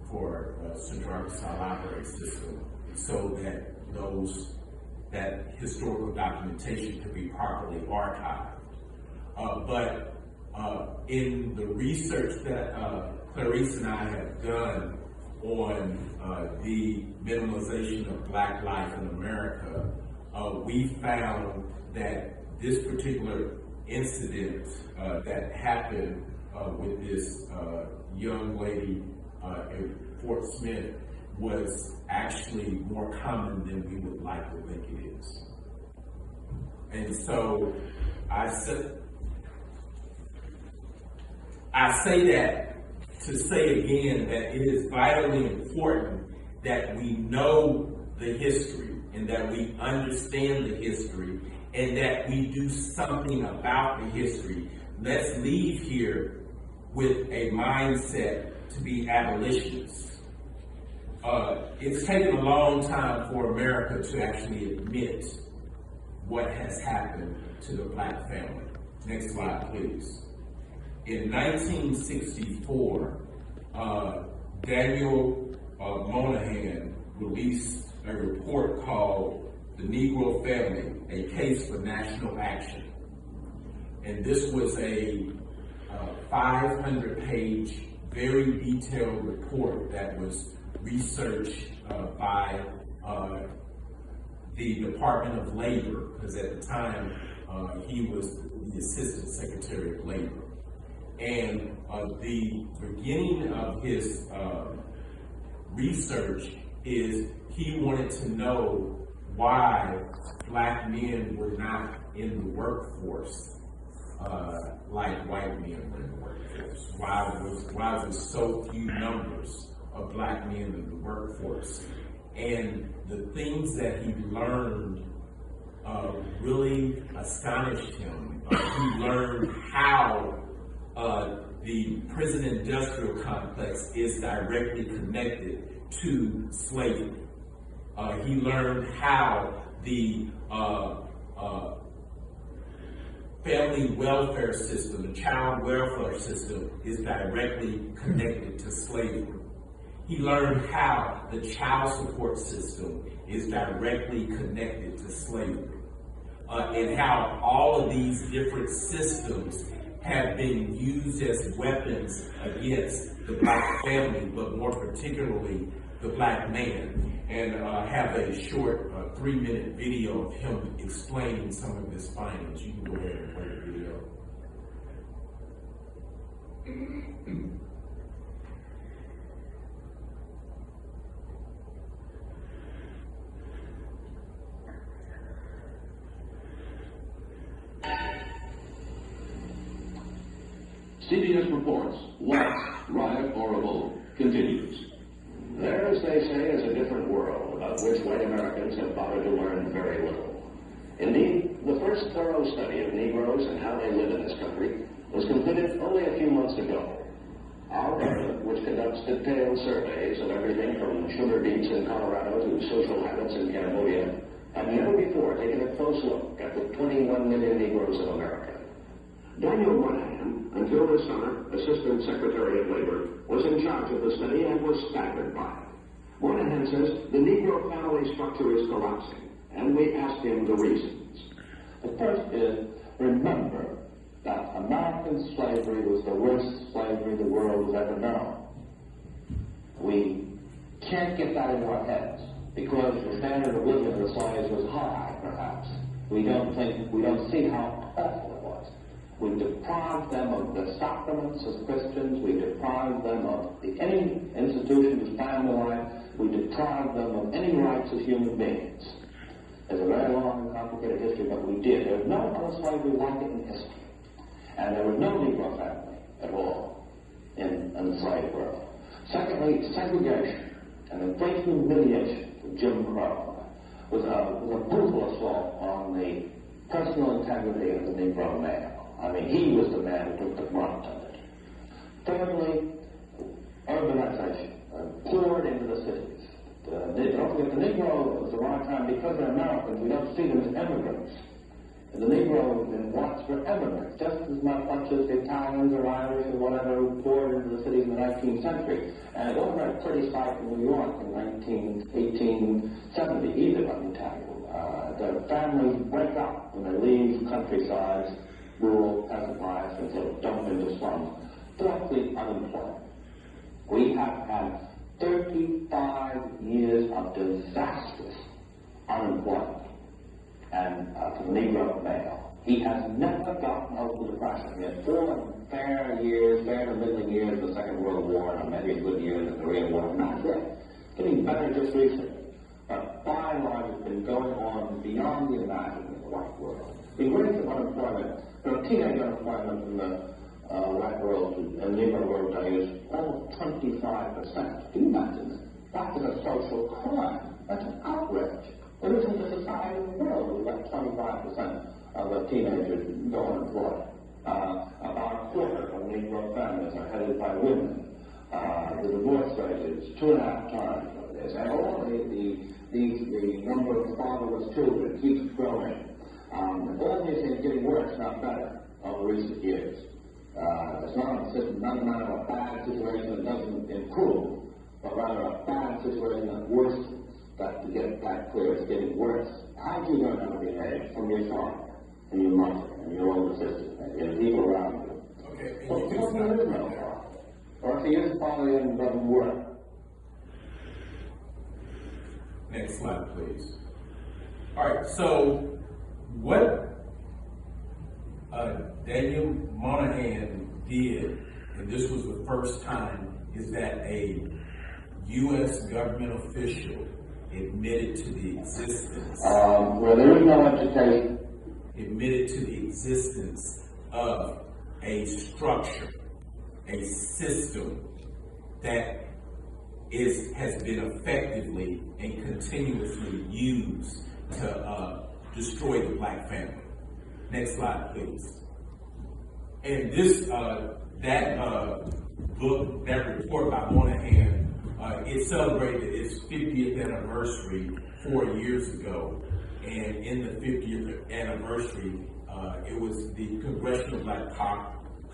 for Central Arkansas Library System, so that that historical documentation could be properly archived. But in the research that Clarice and I have done on the minimalization of Black life in America, we found that this particular incident that happened with this young lady in Fort Smith was actually more common than we would like to think it is. And so I say that to say again that it is vitally important that we know the history and that we understand the history and that we do something about the history. Let's leave here with a mindset to be abolitionists. It's taken a long time for America to actually admit what has happened to the Black family. Next slide, please. In 1964, Daniel Moynihan released a report called The Negro Family, a Case for National Action. And this was a 500-page, very detailed report that was researched by the Department of Labor, because at the time he was the Assistant Secretary of Labor. And the beginning of his research is he wanted to know why Black men were not in the workforce like white men were in the workforce. Why was so few numbers of Black men in the workforce? And the things that he learned really astonished him. He learned how the prison industrial complex is directly connected to slavery. He learned how the family welfare system, the child welfare system, is directly connected to slavery. He learned how the child support system is directly connected to slavery. And how all of these different systems have been used as weapons against the Black family, but more particularly the Black man. And have a short 3-minute video of him explaining some of his findings. You can go ahead and play the video. CBS reports, last riot or revolt continues. There, as they say, is a different world about which white Americans have bothered to learn very little. Indeed, the first thorough study of Negroes and how they live in this country was completed only a few months ago. Our government, which conducts detailed surveys of everything from sugar beets in Colorado to social habits in Cambodia, have never before taken a close look at the 21 million Negroes of America. Daniel Moynihan, until this summer, Assistant Secretary of Labor, was in charge of the study and was staggered by it. Moynihan says the Negro family structure is collapsing, and we asked him the reasons. The first is, remember that American slavery was the worst slavery the world has ever known. We can't get that into our heads because the standard of living of the slaves was high, perhaps. We don't see how awful it was. We deprived them of the sacraments as Christians. We deprived them of any institution of family life. We deprived them of any rights as human beings. There's a very long and complicated history, but we did. There was no other slavery like it in history. And there was no Negro family at all in the slave world. Secondly, segregation and the great humiliation of Jim Crow was a brutal assault on the personal integrity of the Negro male. I mean, he was the man who took the brunt of it. Thirdly, urbanization poured into the cities. Don't forget, the Negro was the wrong time because they're Americans. We don't see them as immigrants. The Negro in whites were immigrants, just as much as the Italians or Irish or whatever who poured into the cities in the 19th century. And it wasn't a very pretty sight in New York in 1870 either, let me tell you. The families break up when they leave countrysides, rural peasant lives, and sort of dump into slums. Fourthly, unemployment. We have had 35 years of disastrous unemployment. And for the Negro male, he has never gotten over the depression. He had 4 fair to middling years in the Second World War, and maybe a good year in the Korean War, not yet. Getting better just recently. But by and large, it's been going on beyond the imagination in the white world. The rates of unemployment, teenage unemployment in the white world and Negro world today is almost 25%. Can you imagine that? That is a social crime. That's an outrage. There isn't a society in the world where about 25% of the teenagers go unemployed. About a quarter of Negro families are headed by women. The divorce rate is 2.5 times what it is. And all the number of fatherless children keeps growing. All these things getting worse, not better. of recent years. It's not a matter of a bad situation that doesn't improve, but rather a bad situation that worsens. That to get that clear, it's getting worse. How do you learn how to behave? From your father, and your mother, and your older sister, and people around you. Okay. Well, there is no father. Or if he is father, it doesn't work. Next slide, please. All right, so what Daniel Monahan did, and this was the first time, is that a U.S. government official admitted to the existence. Where there is no education. Admitted to the existence of a structure, a system that has been effectively and continuously used to destroy the black family. Next slide, please. And this, book, that report by Monahan, it celebrated its 50th anniversary 4 years ago. And in the 50th anniversary, it was the Congressional Black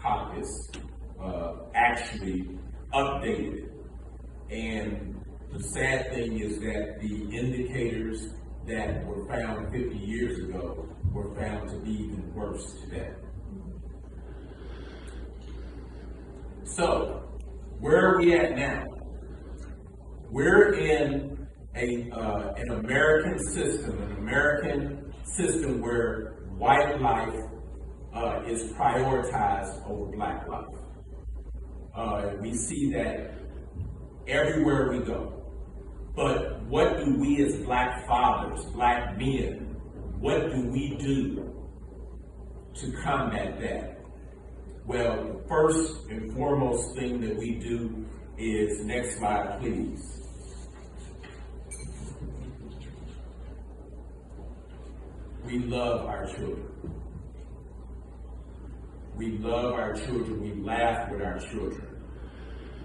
Caucus actually updated it. And the sad thing is that the indicators that were found 50 years ago were found to be even worse today. So, where are we at now? We're in an American system where white life is prioritized over black life. We see that everywhere we go. But what do we as black fathers, black men, what do we do to combat that? Well, the first and foremost thing that we do is, next slide, please. We love our children. We love our children. We laugh with our children.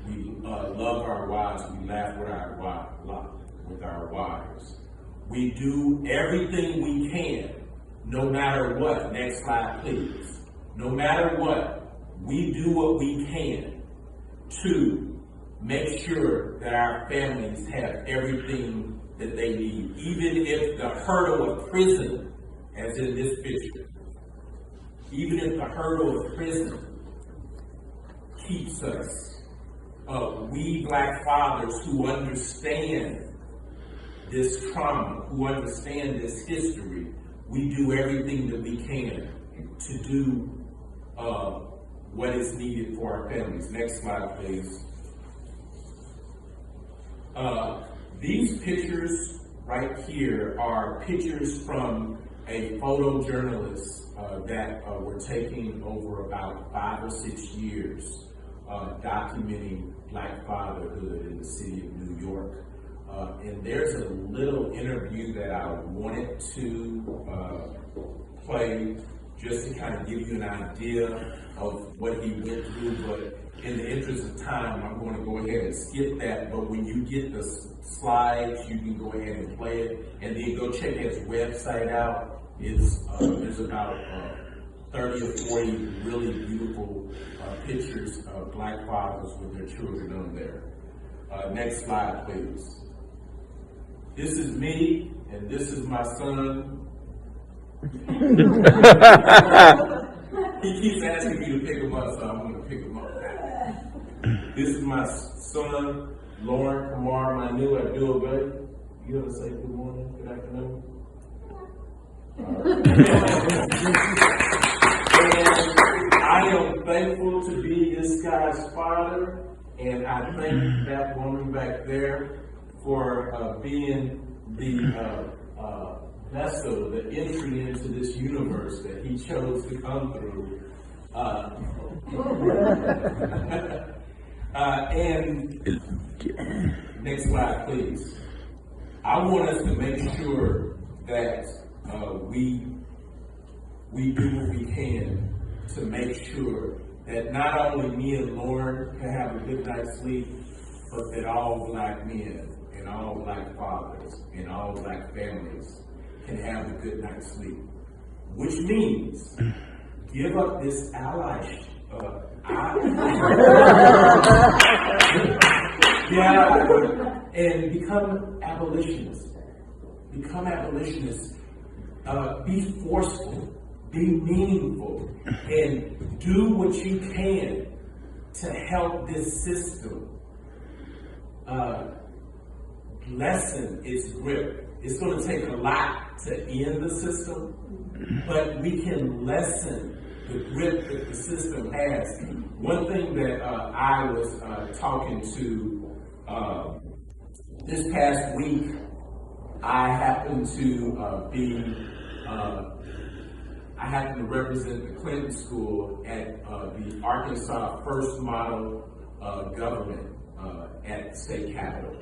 We love our wives. We laugh with our wives. We do everything we can, no matter what. Next slide, please. No matter what, we do what we can to make sure that our families have everything that they need, even if the hurdle of prison, as in this picture, even if the hurdle of prison keeps us. We black fathers who understand this trauma, who understand this history, we do everything that we can to do what is needed for our families. Next slide, please. These pictures right here are pictures from a photojournalist that were taken over about 5 or 6 years, documenting black fatherhood in the city of New York. And there's a little interview that I wanted to play just to kind of give you an idea of what he went through, but in the interest of time, I'm going to go ahead and skip that. But when you get the slides, you can go ahead and play it, and then go check his website out. There's about 30 or 40 really beautiful pictures of black fathers with their children on there. Next slide, please. This is me, and this is my son. He keeps asking me to pick him up, so I'm going to pick him up. This is my son, Lauren Kamar Manu Abdul-Gay. You ever say good morning, good afternoon? I am thankful to be this guy's father, and I thank that woman back there for being the vessel, the entry into this universe that he chose to come through. And next slide, please. I want us to make sure that we do what we can to make sure that not only me and Lauren can have a good night's sleep, but that all black men and all black fathers and all black families can have a good night's sleep. Which means give up this allyship. And become abolitionists. Become abolitionists. Be forceful. Be meaningful. And do what you can to help this system lessen its grip. It's going to take a lot to end the system, but we can lessen the grip that the system has. One thing that I was talking to this past week, I happened to I happen to represent the Clinton School at the Arkansas First Model Government at the state capitol.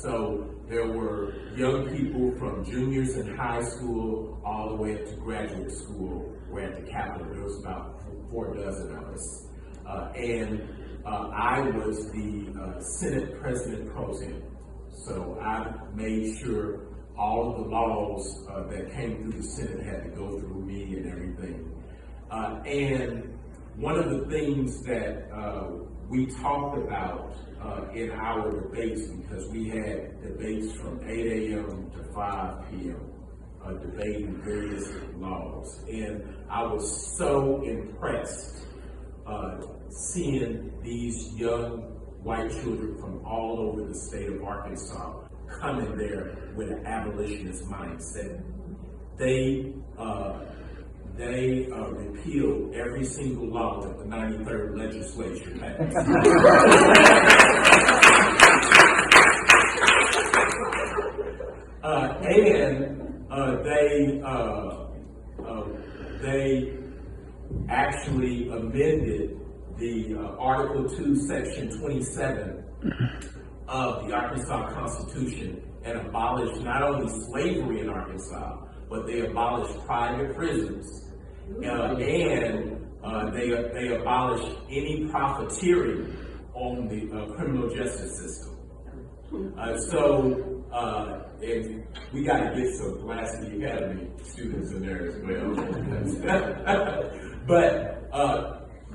So there were young people from juniors in high school all the way up to graduate school were at the capitol. There was about 4 dozen of us. And I was the Senate President Pro Tem. So I made sure all of the laws that came through the Senate had to go through me and everything. And one of the things that we talked about in our debates, because we had debates from 8 a.m. to 5 p.m. Debating various laws. And I was so impressed seeing these young white children from all over the state of Arkansas come in there with an abolitionist mindset. They repealed every single law that the 93rd legislature passed. They actually amended the Article 2, Section 27 of the Arkansas Constitution and abolished not only slavery in Arkansas, but they abolished private prisons, and they abolished any profiteering on the criminal justice system. And we got to get some Pulaski Academy students in there as well. But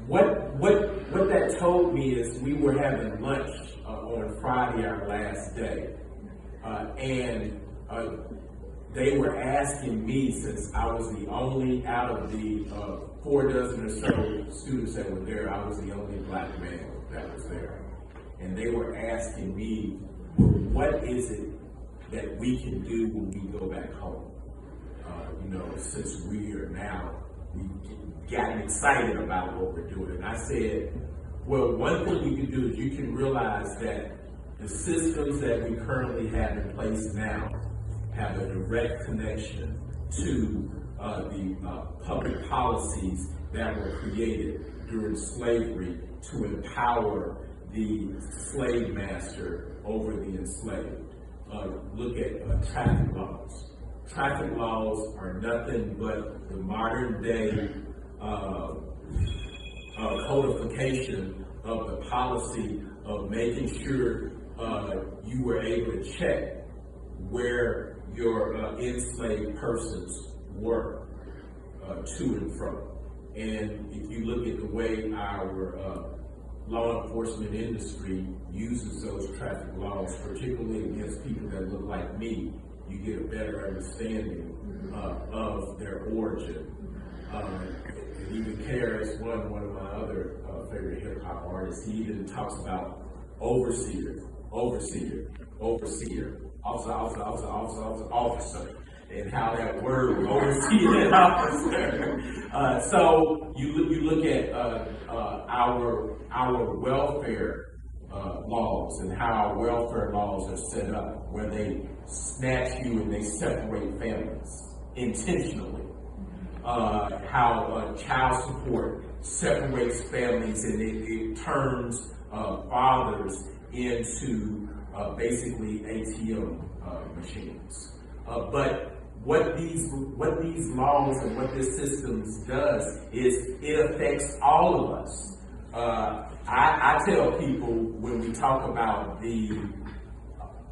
what that told me is we were having lunch on Friday, our last day, and they were asking me, since I was the only out of the 4 dozen or so students that were there, I was the only black male that was there, and they were asking me, what is it that we can do when we go back home? Since we are now, we've gotten excited about what we're doing. And I said, well, one thing we can do is you can realize that the systems that we currently have in place now have a direct connection to the public policies that were created during slavery to empower the slave master over the enslaved. Look at traffic laws. Traffic laws are nothing but the modern day codification of the policy of making sure you were able to check where your enslaved persons were to and from. And if you look at the way our law enforcement industry uses those traffic laws, particularly against people that look like me, you get a better understanding of their origin. Even KRS One of my other favorite hip hop artists, he even talks about overseer, officer, and how that word overseer and officer. So you look at our welfare laws and how our welfare laws are set up, where they snatch you and they separate families intentionally. How child support separates families and it turns fathers into basically ATM machines. But what these laws and what this system does is it affects all of us. I tell people when we talk about the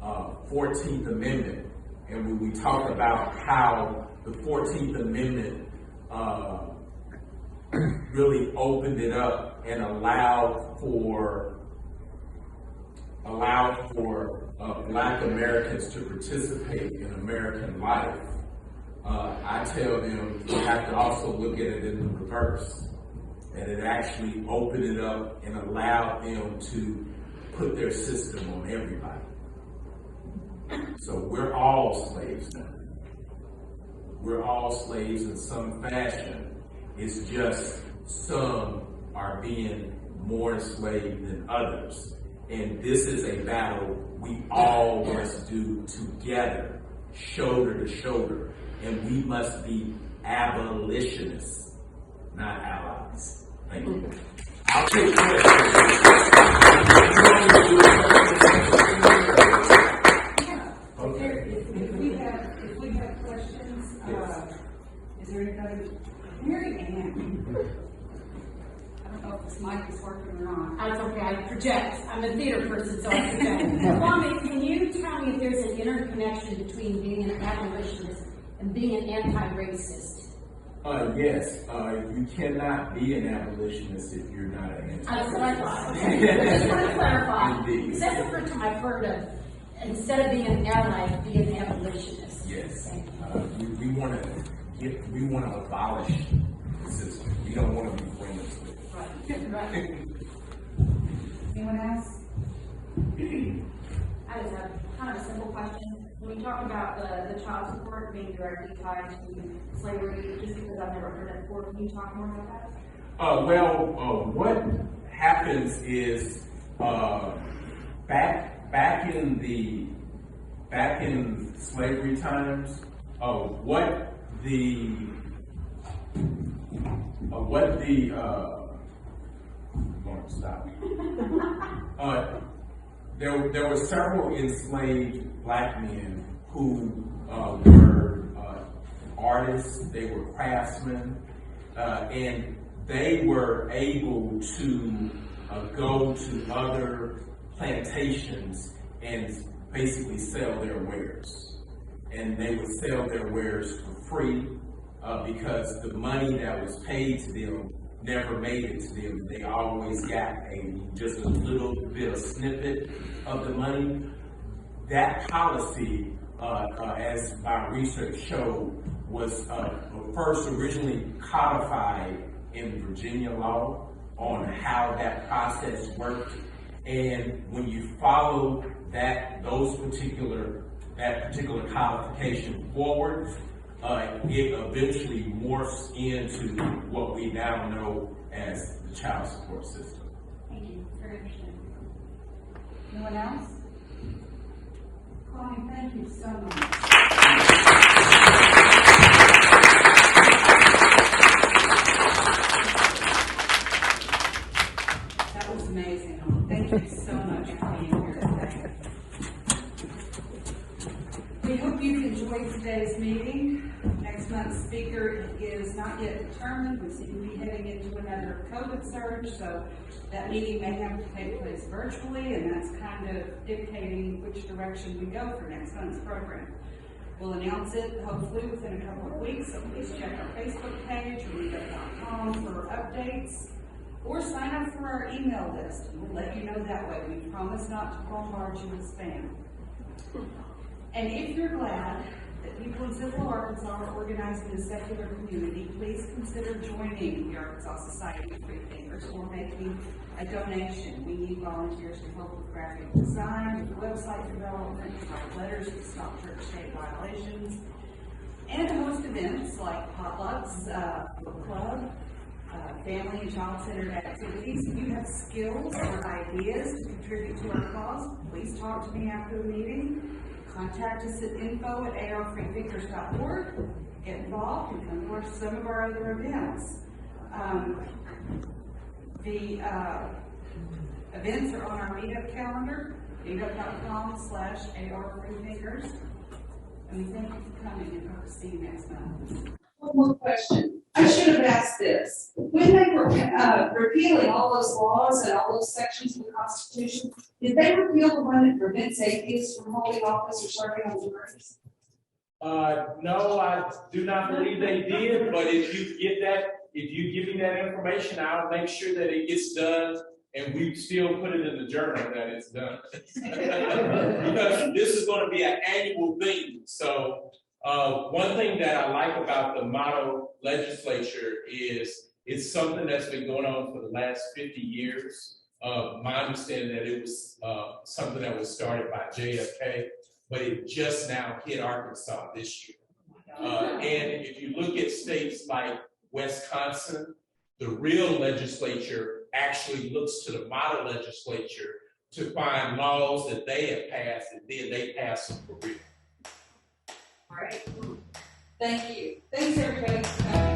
14th Amendment, and when we talk about how the 14th Amendment really opened it up and allowed for Black Americans to participate in American life, I tell them you have to also look at it in the reverse. And it actually opened it up and allowed them to put their system on everybody. So we're all slaves now. We're all slaves in some fashion. It's just some are being more enslaved than others. And this is a battle we all must do together, shoulder to shoulder. And we must be abolitionists, not allies. Thank you. I'll take questions. Okay. If we have questions, is there anybody? Mary Ann. I don't know if this mic is working or not. That's okay, I project. I'm a theater person, so I project. Kwame, can you tell me if there's an interconnection between being an abolitionist and being an anti-racist? Yes. You cannot be an abolitionist if you're not an anti-racist. That's what I thought. Okay. I just want to clarify. Indeed. Because that's the first time I've heard of, instead of being an ally, be an abolitionist. Yes. We want to abolish the system. We don't want to be friends with it. Right. Anyone else? I just have kind of a simple question. When we talk about the child support being directly tied to slavery, just because I've never heard that before, can you talk more about that? What happens is back in slavery times, there were several enslaved Black men who were artists, they were craftsmen, and they were able to go to other plantations and basically sell their wares. And they would sell their wares for free because the money that was paid to them never made it to them. They always got just a little bit of snippet of the money. That policy, as my research showed, was first originally codified in Virginia law on how that process worked. And when you follow that particular codification forward, it eventually morphs into what we now know as the child support system. Thank you. Very interesting. Anyone else? Kwame, thank you so much. That was amazing. Thank you so much for being here today. We hope you've enjoyed today's meeting. Next month's speaker is not yet determined. We seem to be heading into another COVID surge, so that meeting may have to take place virtually, and that's kind of dictating which direction we go for next month's program. We'll announce it hopefully within a couple of weeks, so please check our Facebook page or meetup.com for updates, or sign up for our email list. We'll let you know that way. We promise not to bombard you with spam. And if you're glad that people in Central Arkansas are organized in a secular community, please consider joining the Arkansas Society of Freethinkers or making a donation. We need volunteers to help with graphic design, with website development, write letters to stop church state violations, and to host events like potlucks, book club, family and child-centered activities. If you have skills or ideas to contribute to our cause, please talk to me after the meeting. Contact us at info@arfreethinkers.org. Get involved and come to some of our other events. The events are on our meetup calendar, meetup.com/arfreethinkers. And we thank you for coming and hope to see you next month. One more question. I should have asked this. When they were repealing all those laws and all those sections of the Constitution, did they repeal the one that prevents atheists from holding office or serving on juries? No, I do not believe they did, but if you get if you give me that information, I'll make sure that it gets done and we still put it in the journal that it's done. Because this is going to be an annual thing. So one thing that I like about the model legislature is it's something that's been going on for the last 50 years. My understanding that it was something that was started by JFK, but it just now hit Arkansas this year. And if you look at states like Wisconsin, the real legislature actually looks to the model legislature to find laws that they have passed, and then they pass them for real. All right. Thank you. Thanks, everybody.